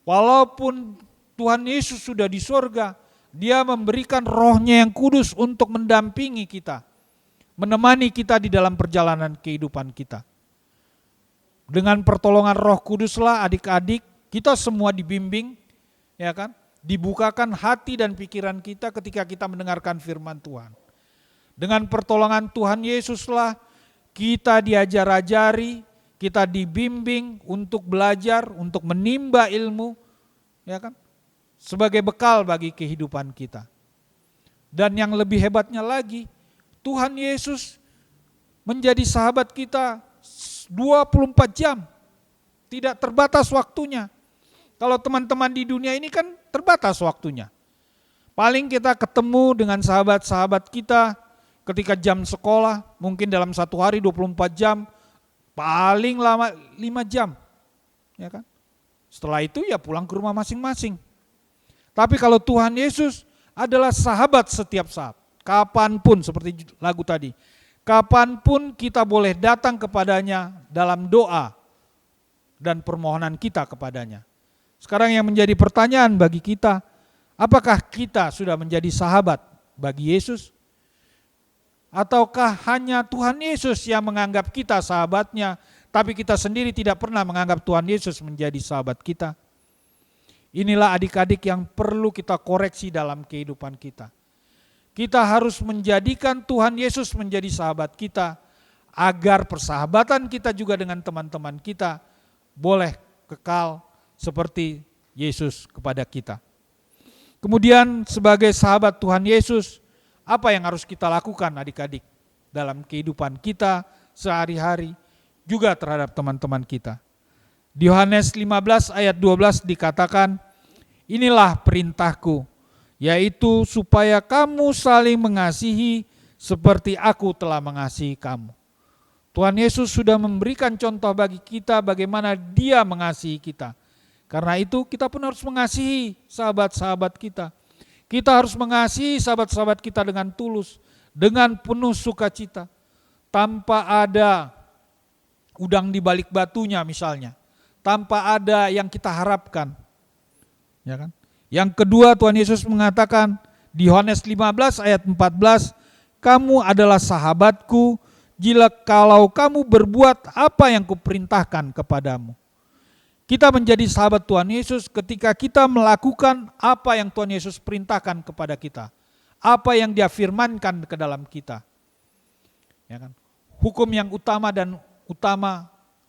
Walaupun Tuhan Yesus sudah di surga, dia memberikan rohnya yang kudus untuk mendampingi kita, menemani kita di dalam perjalanan kehidupan kita. Dengan pertolongan Roh Kuduslah adik-adik, kita semua dibimbing, ya kan? Dibukakan hati dan pikiran kita ketika kita mendengarkan firman Tuhan. Dengan pertolongan Tuhan Yesuslah kita diajar-ajari, kita dibimbing untuk belajar, untuk menimba ilmu, ya kan? Sebagai bekal bagi kehidupan kita. Dan yang lebih hebatnya lagi, Tuhan Yesus menjadi sahabat kita 24 jam, tidak terbatas waktunya. Kalau teman-teman di dunia ini kan terbatas waktunya. Paling kita ketemu dengan sahabat-sahabat kita ketika jam sekolah, mungkin dalam satu hari 24 jam, paling lama 5 jam. Ya kan? Setelah itu ya pulang ke rumah masing-masing. Tapi kalau Tuhan Yesus adalah sahabat setiap saat, kapanpun seperti lagu tadi, kapanpun kita boleh datang kepadanya dalam doa dan permohonan kita kepadanya. Sekarang yang menjadi pertanyaan bagi kita, apakah kita sudah menjadi sahabat bagi Yesus? Ataukah hanya Tuhan Yesus yang menganggap kita sahabatnya, tapi kita sendiri tidak pernah menganggap Tuhan Yesus menjadi sahabat kita? Inilah adik-adik yang perlu kita koreksi dalam kehidupan kita. Kita harus menjadikan Tuhan Yesus menjadi sahabat kita, agar persahabatan kita juga dengan teman-teman kita boleh kekal seperti Yesus kepada kita. Kemudian sebagai sahabat Tuhan Yesus, apa yang harus kita lakukan adik-adik dalam kehidupan kita sehari-hari, juga terhadap teman-teman kita. Di Yohanes 15 ayat 12 dikatakan, inilah perintahku, yaitu supaya kamu saling mengasihi seperti aku telah mengasihi kamu. Tuhan Yesus sudah memberikan contoh bagi kita bagaimana Dia mengasihi kita. Karena itu kita pun harus mengasihi sahabat-sahabat kita. Kita harus mengasihi sahabat-sahabat kita dengan tulus, dengan penuh sukacita, tanpa ada udang di balik batunya misalnya, tanpa ada yang kita harapkan. Ya kan? Yang kedua, Tuhan Yesus mengatakan di Yohanes 15 ayat 14, kamu adalah sahabatku kalau kamu berbuat apa yang kuperintahkan kepadamu. Kita menjadi sahabat Tuhan Yesus ketika kita melakukan apa yang Tuhan Yesus perintahkan kepada kita. Apa yang Dia firmankan ke dalam kita. Ya kan? Hukum yang utama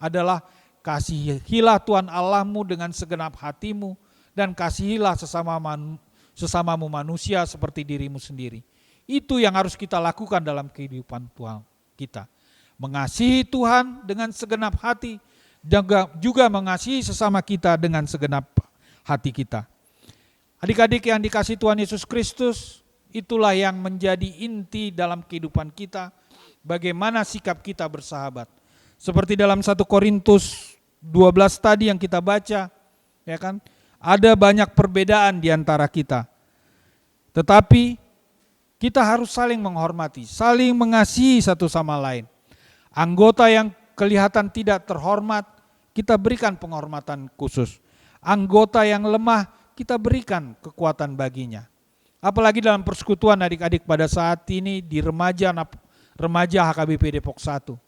adalah kasihilah Tuhan Allahmu dengan segenap hatimu dan kasihilah sesamamu manusia seperti dirimu sendiri. Itu yang harus kita lakukan dalam kehidupan Tuhan kita. Mengasihi Tuhan dengan segenap hati, juga mengasihi sesama kita dengan segenap hati kita. Adik-adik yang dikasihi Tuhan Yesus Kristus, itulah yang menjadi inti dalam kehidupan kita, bagaimana sikap kita bersahabat. Seperti dalam 1 Korintus 12 tadi yang kita baca, ya kan? Ada banyak perbedaan di antara kita. Tetapi kita harus saling menghormati, saling mengasihi satu sama lain. Anggota yang kelihatan tidak terhormat, kita berikan penghormatan khusus. Anggota yang lemah, kita berikan kekuatan baginya. Apalagi dalam persekutuan adik-adik pada saat ini di remaja HKBP Depok 1.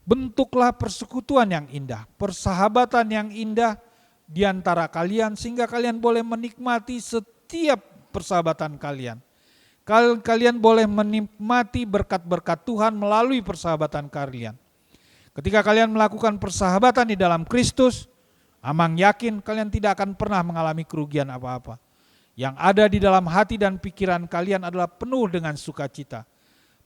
Bentuklah persekutuan yang indah, persahabatan yang indah di antara kalian sehingga kalian boleh menikmati setiap persahabatan kalian. Kalian boleh menikmati berkat-berkat Tuhan melalui persahabatan kalian. Ketika kalian melakukan persahabatan di dalam Kristus, Amang yakin kalian tidak akan pernah mengalami kerugian apa-apa. Yang ada di dalam hati dan pikiran kalian adalah penuh dengan sukacita,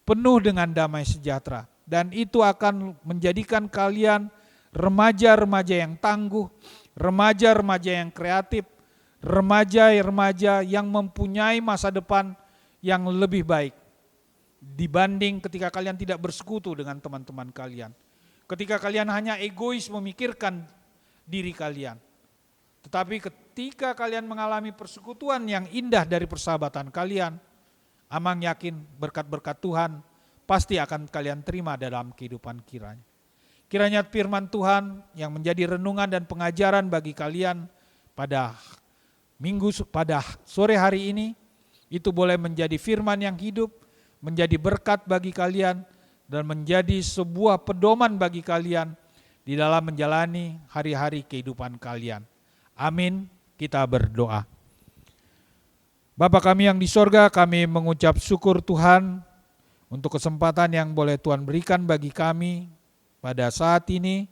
penuh dengan damai sejahtera. Dan itu akan menjadikan kalian remaja-remaja yang tangguh, remaja-remaja yang kreatif, remaja-remaja yang mempunyai masa depan yang lebih baik dibanding ketika kalian tidak bersekutu dengan teman-teman kalian. Ketika kalian hanya egois memikirkan diri kalian. Tetapi ketika kalian mengalami persekutuan yang indah dari persahabatan kalian, Amang yakin berkat-berkat Tuhan pasti akan kalian terima dalam kehidupan kiranya. Kiranya firman Tuhan yang menjadi renungan dan pengajaran bagi kalian pada sore hari ini, itu boleh menjadi firman yang hidup, menjadi berkat bagi kalian, dan menjadi sebuah pedoman bagi kalian di dalam menjalani hari-hari kehidupan kalian. Amin, kita berdoa. Bapa kami yang di sorga, kami mengucap syukur Tuhan untuk kesempatan yang boleh Tuhan berikan bagi kami pada saat ini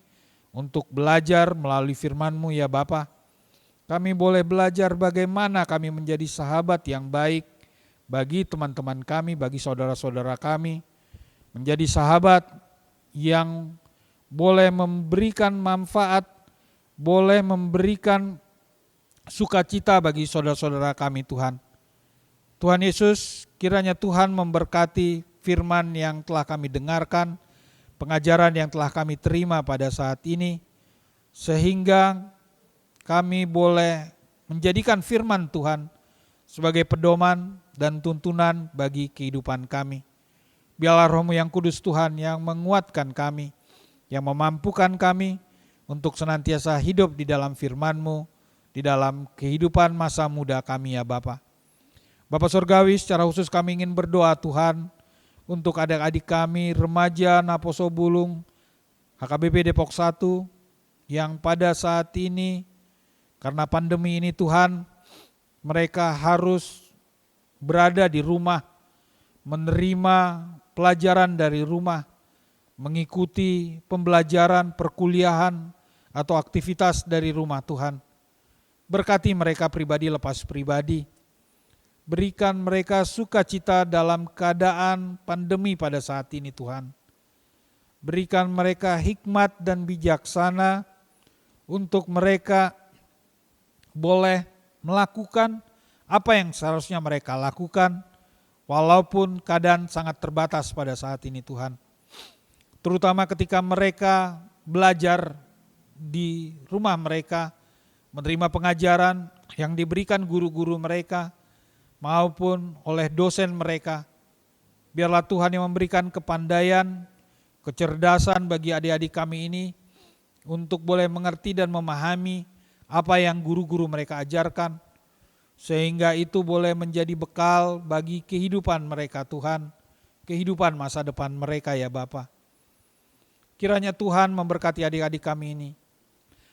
untuk belajar melalui firman-Mu ya Bapa. Kami boleh belajar bagaimana kami menjadi sahabat yang baik bagi teman-teman kami, bagi saudara-saudara kami, menjadi sahabat yang boleh memberikan manfaat, boleh memberikan sukacita bagi saudara-saudara kami Tuhan. Tuhan Yesus, kiranya Tuhan memberkati firman yang telah kami dengarkan, pengajaran yang telah kami terima pada saat ini, sehingga kami boleh menjadikan firman Tuhan sebagai pedoman dan tuntunan bagi kehidupan kami. Biarlah Roh-Mu yang kudus Tuhan yang menguatkan kami, yang memampukan kami untuk senantiasa hidup di dalam firman-Mu, di dalam kehidupan masa muda kami ya Bapa. Bapa Surgawi, secara khusus kami ingin berdoa Tuhan untuk adik-adik kami, remaja Naposo Bulung, HKBP Depok 1, yang pada saat ini karena pandemi ini Tuhan, mereka harus berada di rumah, menerima pelajaran dari rumah, mengikuti pembelajaran, perkuliahan, atau aktivitas dari rumah Tuhan. Berkati mereka pribadi lepas pribadi. Berikan mereka sukacita dalam keadaan pandemi pada saat ini Tuhan. Berikan mereka hikmat dan bijaksana untuk mereka boleh melakukan apa yang seharusnya mereka lakukan, walaupun keadaan sangat terbatas pada saat ini Tuhan. Terutama ketika mereka belajar di rumah mereka, menerima pengajaran yang diberikan guru-guru mereka maupun oleh dosen mereka. Biarlah Tuhan yang memberikan kepandaian, kecerdasan bagi adik-adik kami ini untuk boleh mengerti dan memahami apa yang guru-guru mereka ajarkan, sehingga itu boleh menjadi bekal bagi kehidupan mereka Tuhan, kehidupan masa depan mereka ya Bapa. Kiranya Tuhan memberkati adik-adik kami ini,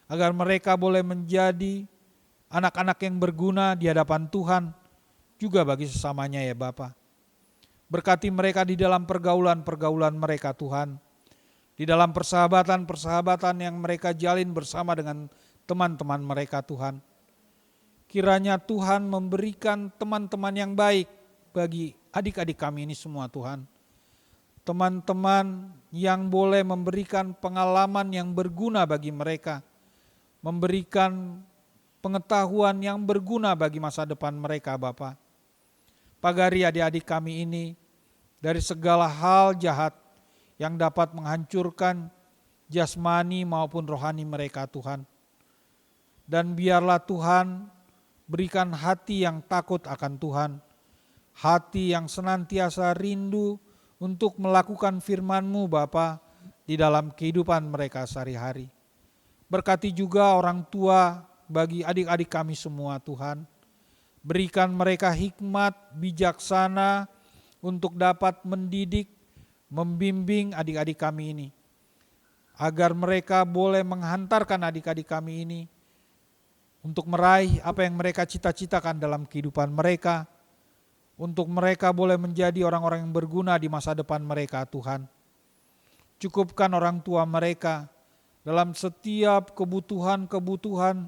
agar mereka boleh menjadi anak-anak yang berguna di hadapan Tuhan, juga bagi sesamanya ya Bapa. Berkati mereka di dalam pergaulan-pergaulan mereka Tuhan, di dalam persahabatan-persahabatan yang mereka jalin bersama dengan teman-teman mereka Tuhan. Kiranya Tuhan memberikan teman-teman yang baik bagi adik-adik kami ini semua Tuhan. Teman-teman yang boleh memberikan pengalaman yang berguna bagi mereka, memberikan pengetahuan yang berguna bagi masa depan mereka Bapa. Pagari adik-adik kami ini dari segala hal jahat yang dapat menghancurkan jasmani maupun rohani mereka Tuhan. Dan biarlah Tuhan berikan hati yang takut akan Tuhan, hati yang senantiasa rindu untuk melakukan firman-Mu Bapa di dalam kehidupan mereka sehari-hari. Berkati juga orang tua bagi adik-adik kami semua Tuhan. Berikan mereka hikmat, bijaksana untuk dapat mendidik, membimbing adik-adik kami ini. Agar mereka boleh menghantarkan adik-adik kami ini untuk meraih apa yang mereka cita-citakan dalam kehidupan mereka. Untuk mereka boleh menjadi orang-orang yang berguna di masa depan mereka Tuhan. Cukupkan orang tua mereka dalam setiap kebutuhan-kebutuhan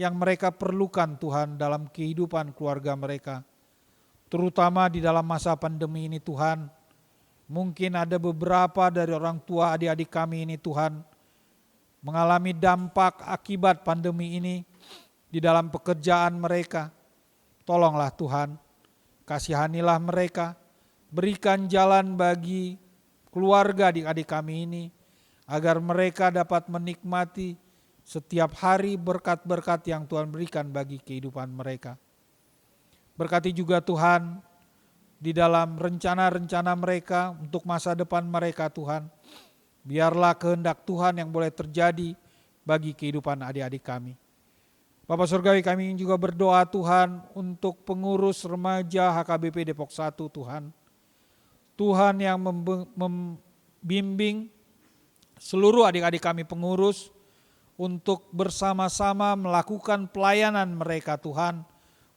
yang mereka perlukan Tuhan dalam kehidupan keluarga mereka. Terutama di dalam masa pandemi ini Tuhan. Mungkin ada beberapa dari orang tua adik-adik kami ini Tuhan mengalami dampak akibat pandemi ini di dalam pekerjaan mereka. Tolonglah Tuhan, kasihanilah mereka, berikan jalan bagi keluarga adik-adik kami ini agar mereka dapat menikmati setiap hari berkat-berkat yang Tuhan berikan bagi kehidupan mereka. Berkati juga Tuhan di dalam rencana-rencana mereka untuk masa depan mereka Tuhan. Biarlah kehendak Tuhan yang boleh terjadi bagi kehidupan adik-adik kami. Bapa Surgawi, kami juga berdoa Tuhan untuk pengurus remaja HKBP Depok 1 Tuhan. Tuhan yang membimbing seluruh adik-adik kami pengurus untuk bersama-sama melakukan pelayanan mereka Tuhan,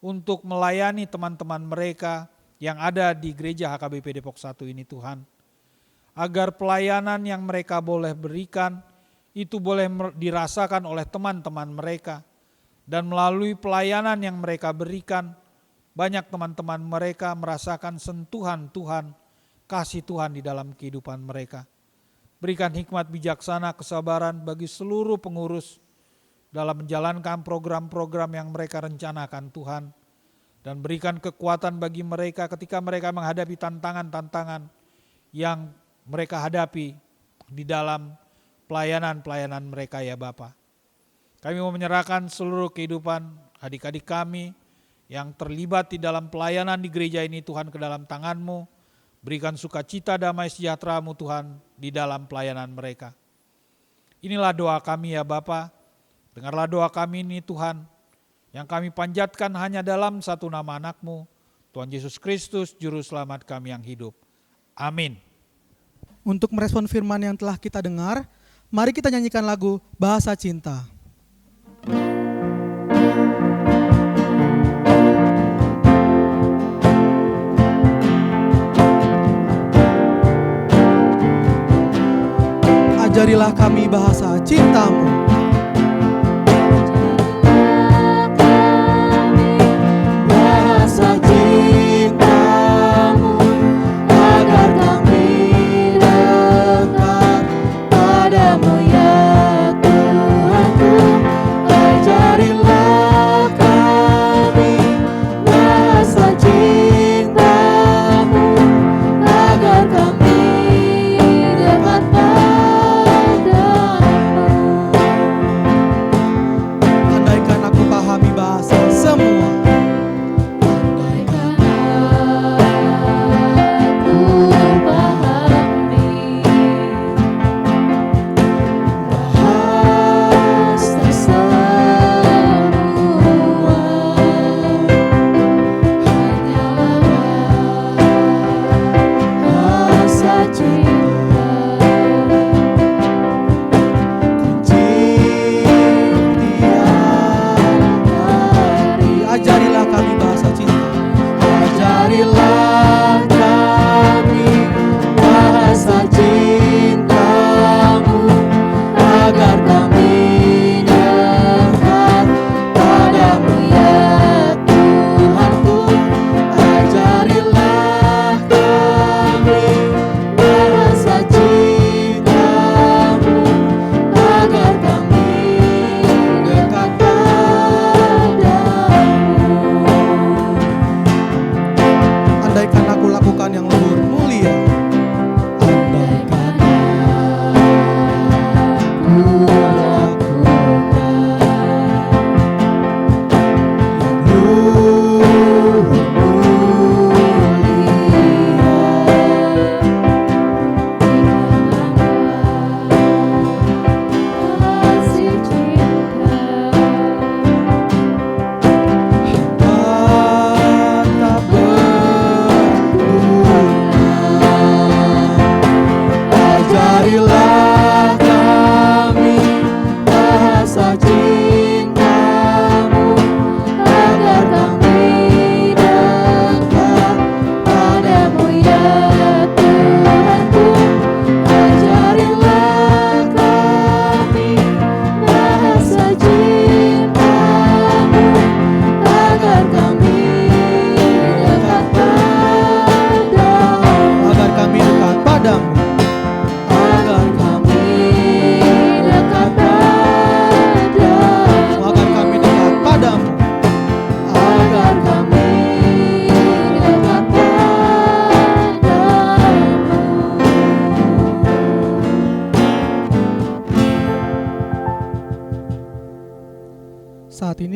untuk melayani teman-teman mereka yang ada di gereja HKBP Depok 1 ini Tuhan. Agar pelayanan yang mereka boleh berikan itu boleh dirasakan oleh teman-teman mereka. Dan melalui pelayanan yang mereka berikan, banyak teman-teman mereka merasakan sentuhan Tuhan, kasih Tuhan di dalam kehidupan mereka. Berikan hikmat bijaksana kesabaran bagi seluruh pengurus dalam menjalankan program-program yang mereka rencanakan Tuhan. Dan berikan kekuatan bagi mereka ketika mereka menghadapi tantangan-tantangan yang mereka hadapi di dalam pelayanan-pelayanan mereka ya Bapa. Kami mau menyerahkan seluruh kehidupan adik-adik kami yang terlibat di dalam pelayanan di gereja ini Tuhan ke dalam tangan-Mu. Berikan sukacita damai sejahtera-Mu Tuhan di dalam pelayanan mereka. Inilah doa kami ya Bapa. Dengarlah doa kami ini Tuhan, yang kami panjatkan hanya dalam satu nama anak-Mu, Tuhan Yesus Kristus, Juru Selamat kami yang hidup. Amin. Untuk merespon firman yang telah kita dengar, mari kita nyanyikan lagu Bahasa Cinta. Ajarilah kami bahasa cinta-Mu.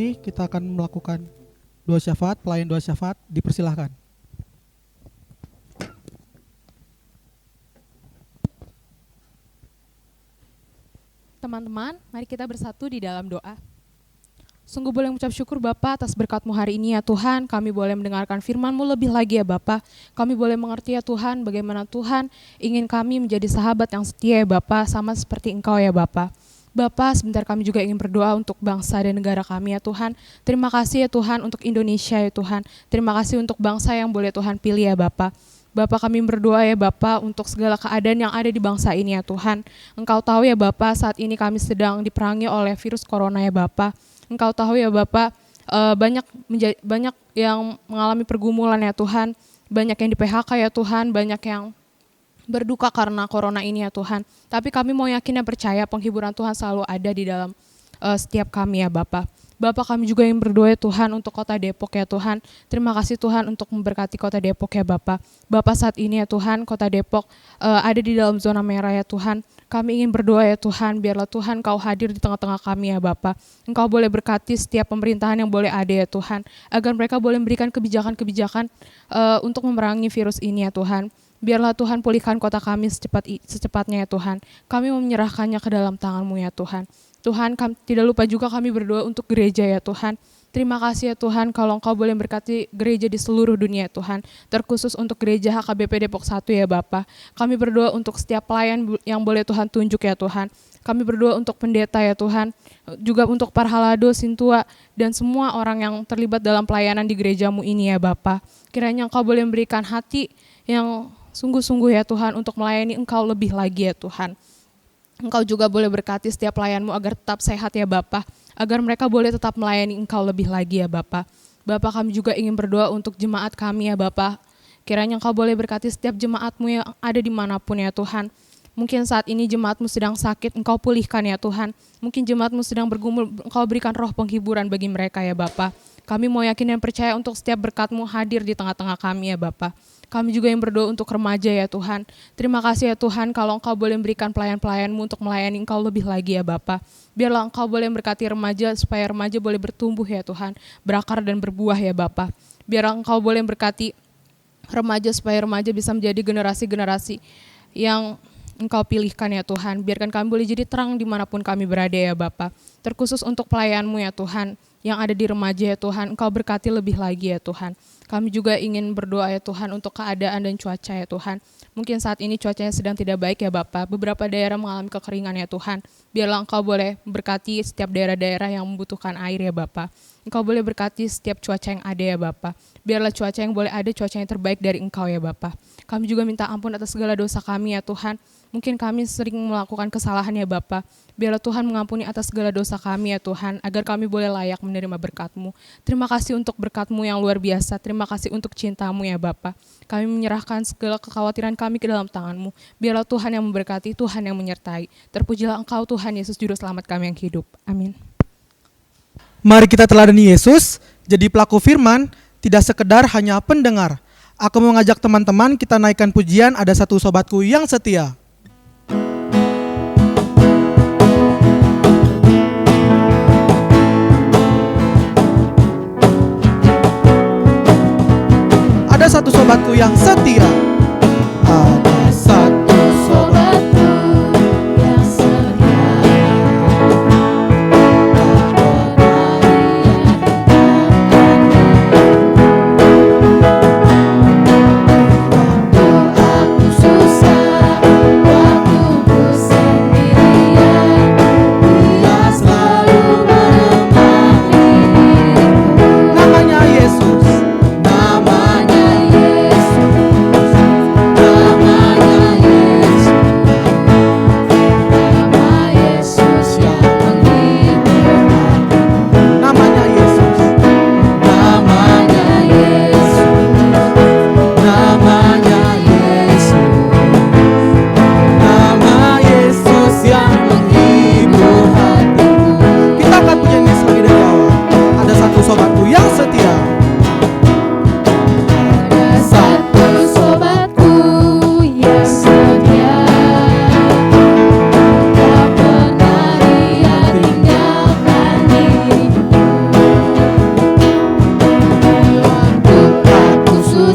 ini kita akan melakukan doa syafaat, pelayan doa syafaat, dipersilahkan. Teman-teman, mari kita bersatu di dalam doa. Sungguh boleh mengucap syukur Bapa atas berkat-Mu hari ini ya Tuhan. Kami boleh mendengarkan firman-Mu lebih lagi ya Bapa. Kami boleh mengerti ya Tuhan bagaimana Tuhan ingin kami menjadi sahabat yang setia ya Bapa, sama seperti Engkau ya Bapa. Bapa, sebentar kami juga ingin berdoa untuk bangsa dan negara kami ya Tuhan. Terima kasih ya Tuhan untuk Indonesia ya Tuhan. Terima kasih untuk bangsa yang boleh Tuhan pilih ya Bapa. Bapa, kami berdoa ya Bapa untuk segala keadaan yang ada di bangsa ini ya Tuhan. Engkau tahu ya Bapa, saat ini kami sedang diperangi oleh virus corona ya Bapa. Engkau tahu ya Bapa, banyak yang mengalami pergumulan ya Tuhan, banyak yang di PHK ya Tuhan, banyak yang berduka karena corona ini ya Tuhan. Tapi kami mau yakin dan percaya penghiburan Tuhan selalu ada di dalam setiap kami ya Bapa. Bapa, kami juga yang berdoa ya Tuhan untuk kota Depok ya Tuhan. Terima kasih Tuhan untuk memberkati kota Depok ya Bapa. Bapa, saat ini ya Tuhan kota Depok ada di dalam zona merah ya Tuhan. Kami ingin berdoa ya Tuhan, biarlah Tuhan Kau hadir di tengah-tengah kami ya Bapa. Engkau boleh berkati setiap pemerintahan yang boleh ada ya Tuhan, agar mereka boleh memberikan kebijakan-kebijakan untuk memerangi virus ini ya Tuhan. Biarlah Tuhan pulihkan kota kami secepatnya ya Tuhan. Kami mau menyerahkannya ke dalam tangan-Mu ya Tuhan. Tuhan, tidak lupa juga kami berdoa untuk gereja ya Tuhan. Terima kasih ya Tuhan kalau Engkau boleh berkati gereja di seluruh dunia ya Tuhan. Terkhusus untuk gereja HKBP Depok 1 ya Bapa. Kami berdoa untuk setiap pelayan yang boleh Tuhan tunjuk ya Tuhan. Kami berdoa untuk pendeta ya Tuhan. Juga untuk para halado, sintua, dan semua orang yang terlibat dalam pelayanan di gereja-Mu ini ya Bapa. Kiranya Engkau boleh memberikan hati yang sungguh-sungguh ya Tuhan untuk melayani Engkau lebih lagi ya Tuhan. Engkau juga boleh berkati setiap pelayan-Mu agar tetap sehat ya Bapa, agar mereka boleh tetap melayani Engkau lebih lagi ya Bapa. Bapa, kami juga ingin berdoa untuk jemaat kami ya Bapa. Kiranya Engkau boleh berkati setiap jemaat-Mu yang ada dimanapun ya Tuhan. Mungkin saat ini jemaat-Mu sedang sakit, Engkau pulihkan ya Tuhan. Mungkin jemaat-Mu sedang bergumul, Engkau berikan roh penghiburan bagi mereka ya Bapa. Kami mau yakin dan percaya untuk setiap berkat-Mu hadir di tengah-tengah kami ya Bapa. Kami juga yang berdoa untuk remaja ya Tuhan. Terima kasih ya Tuhan kalau Engkau boleh memberikan pelayan-pelayan-Mu untuk melayani Engkau lebih lagi ya Bapa. Biarlah Engkau boleh memberkati remaja supaya remaja boleh bertumbuh ya Tuhan, berakar dan berbuah ya Bapa. Biarlah Engkau boleh memberkati remaja supaya remaja bisa menjadi generasi-generasi yang Engkau pilihkan ya Tuhan. Biarkan kami boleh jadi terang dimanapun kami berada ya Bapa. Terkhusus untuk pelayan-Mu ya Tuhan, yang ada di remaja ya Tuhan, Engkau berkati lebih lagi ya Tuhan. Kami juga ingin berdoa ya Tuhan untuk keadaan dan cuaca ya Tuhan. Mungkin saat ini cuacanya sedang tidak baik ya Bapa. Beberapa daerah mengalami kekeringan ya Tuhan. Biarlah Engkau boleh berkati setiap daerah-daerah yang membutuhkan air ya Bapa. Engkau boleh berkati setiap cuaca yang ada ya Bapa. Biarlah cuaca yang boleh ada cuaca yang terbaik dari Engkau ya Bapa. Kami juga minta ampun atas segala dosa kami ya Tuhan. Mungkin kami sering melakukan kesalahan ya Bapa. Biarlah Tuhan mengampuni atas segala dosa kami ya Tuhan, agar kami boleh layak menerima berkat-Mu. Terima kasih untuk berkat-Mu yang luar biasa. Terima kasih untuk cinta-Mu ya Bapa. Kami menyerahkan segala kekhawatiran kami ke dalam tangan-Mu. Biarlah Tuhan yang memberkati, Tuhan yang menyertai. Terpujilah Engkau Tuhan Yesus Juru Selamat kami yang hidup. Amin. Mari kita teladani Yesus, jadi pelaku firman, tidak sekedar hanya pendengar. Aku mengajak teman-teman kita naikkan pujian Ada Satu Sobatku Yang Setia. Ada satu sobatku yang setia. Ada satu sobatku yang setia. Waktu aku susah, waktu ku sendirian, Dia selalu menemani diriku. Namanya Yesus. Namanya Yesus.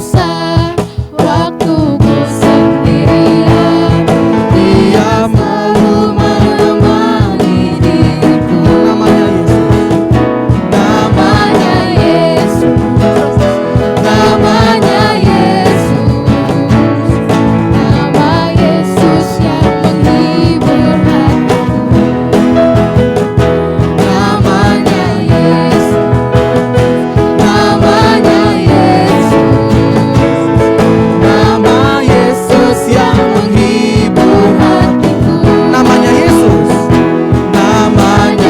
susah, waktuku sendirian, Dia selalu menemani diriku. Namanya Yesus, Namanya Yesus, nama Yesus yang menghibur hatiku. Namanya Yesus, namanya Yesus, nama Yesus yang menghibur hatiku. namanya Yesus, Namanya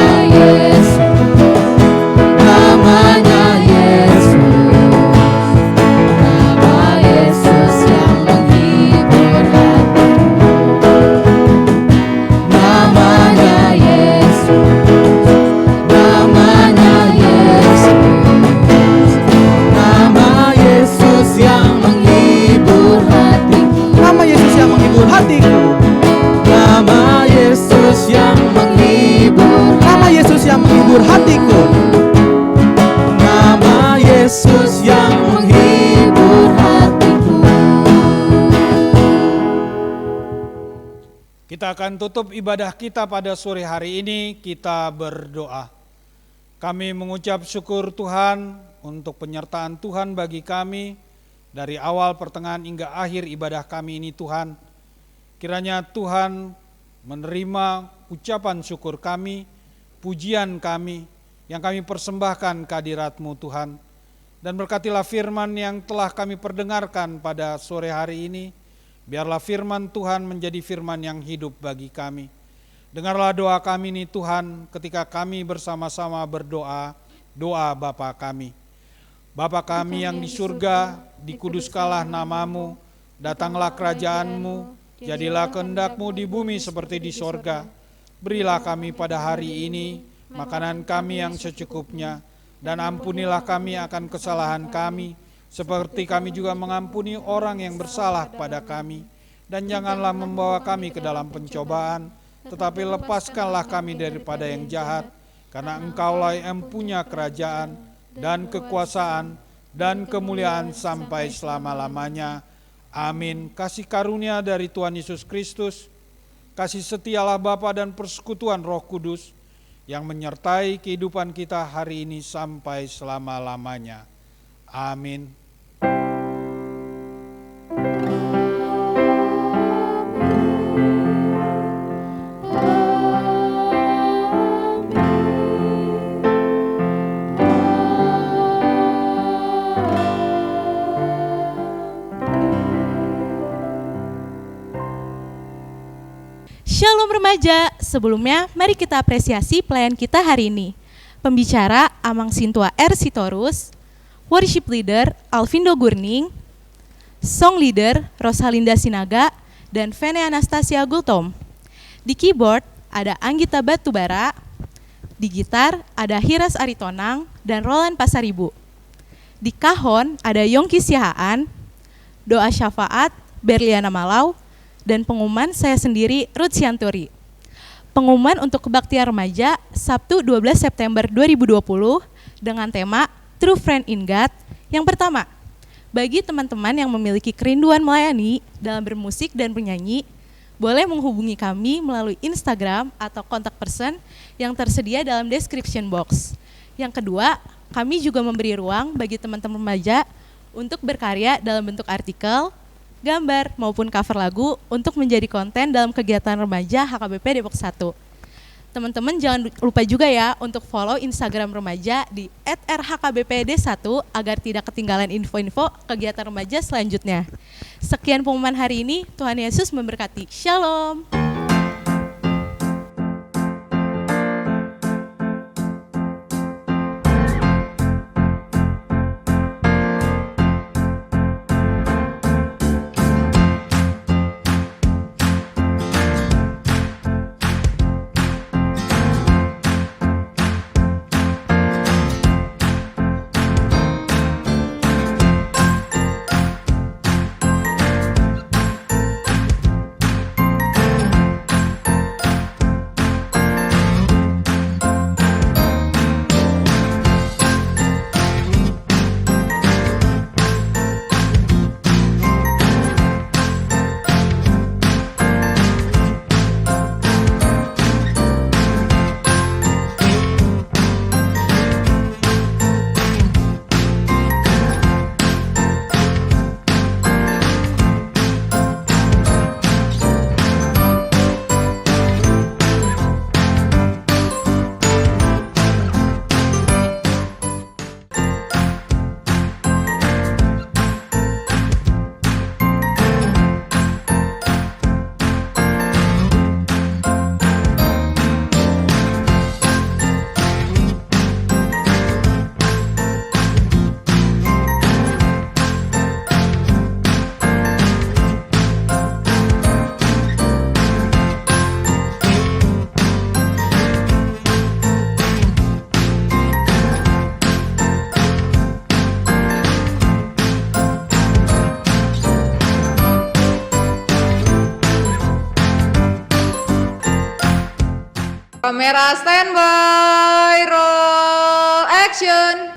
Yesus, namanya Yesus, nama Yesus yang menghibur hatiku. Namanya Yesus, namanya Yesus, nama Yesus yang menghibur hatiku. nama Yesus yang menghibur hatiku, nama Yesus yang menghibur, nama Yesus yang menghibur hatiku, nama Yesus yang menghibur hatiku. Kita akan tutup ibadah kita pada sore hari ini, kita berdoa. Kami mengucap syukur Tuhan untuk penyertaan Tuhan bagi kami dari awal, pertengahan hingga akhir ibadah kami ini Tuhan. Kiranya Tuhan menerima ucapan syukur kami, pujian kami yang kami persembahkan kehadirat-Mu Tuhan. Dan berkatilah firman yang telah kami perdengarkan pada sore hari ini. Biarlah firman Tuhan menjadi firman yang hidup bagi kami. Dengarlah doa kami ini Tuhan ketika kami bersama-sama berdoa, doa Bapa kami. Bapa kami yang di surga, dikuduskanlah namamu, datanglah kerajaan-Mu, jadilah kehendak-Mu di bumi seperti di sorga. Berilah kami pada hari ini makanan kami yang secukupnya, dan ampunilah kami akan kesalahan kami, seperti kami juga mengampuni orang yang bersalah kepada kami. Dan janganlah membawa kami ke dalam pencobaan, tetapi lepaskanlah kami daripada yang jahat, karena Engkaulah yang punya kerajaan, dan kekuasaan, dan kemuliaan sampai selama-lamanya. Amin. Kasih karunia dari Tuhan Yesus Kristus, kasih setialah Bapa dan persekutuan Roh Kudus, yang menyertai kehidupan kita hari ini sampai selama-lamanya. Amin. Shalom remaja, sebelumnya mari kita apresiasi pelayan kita hari ini. Pembicara Amang Sintua R. Sitorus, Worship Leader Alvindo Gurning, Song Leader Rosalinda Sinaga, dan Vene Anastasia Gultom. Di keyboard ada Anggita Batubara, di gitar ada Hiras Aritonang dan Roland Pasaribu. Di kahon ada Yongki Sihaan, doa syafaat Berliana Malau, dan pengumuman saya sendiri Ruth Sianturi. Pengumuman untuk kebaktian remaja Sabtu 12 September 2020 dengan tema True Friend in God. Yang pertama, bagi teman-teman yang memiliki kerinduan melayani dalam bermusik dan bernyanyi, boleh menghubungi kami melalui Instagram atau kontak person yang tersedia dalam description box. Yang kedua, kami juga memberi ruang bagi teman-teman remaja untuk berkarya dalam bentuk artikel, gambar, maupun cover lagu untuk menjadi konten dalam kegiatan remaja HKBP Depok 1. Teman-teman jangan lupa juga ya untuk follow Instagram remaja di @rhkbpd1 agar tidak ketinggalan info-info kegiatan remaja selanjutnya. Sekian pengumuman hari ini, Tuhan Yesus memberkati. Shalom. Kamera standby, roll action.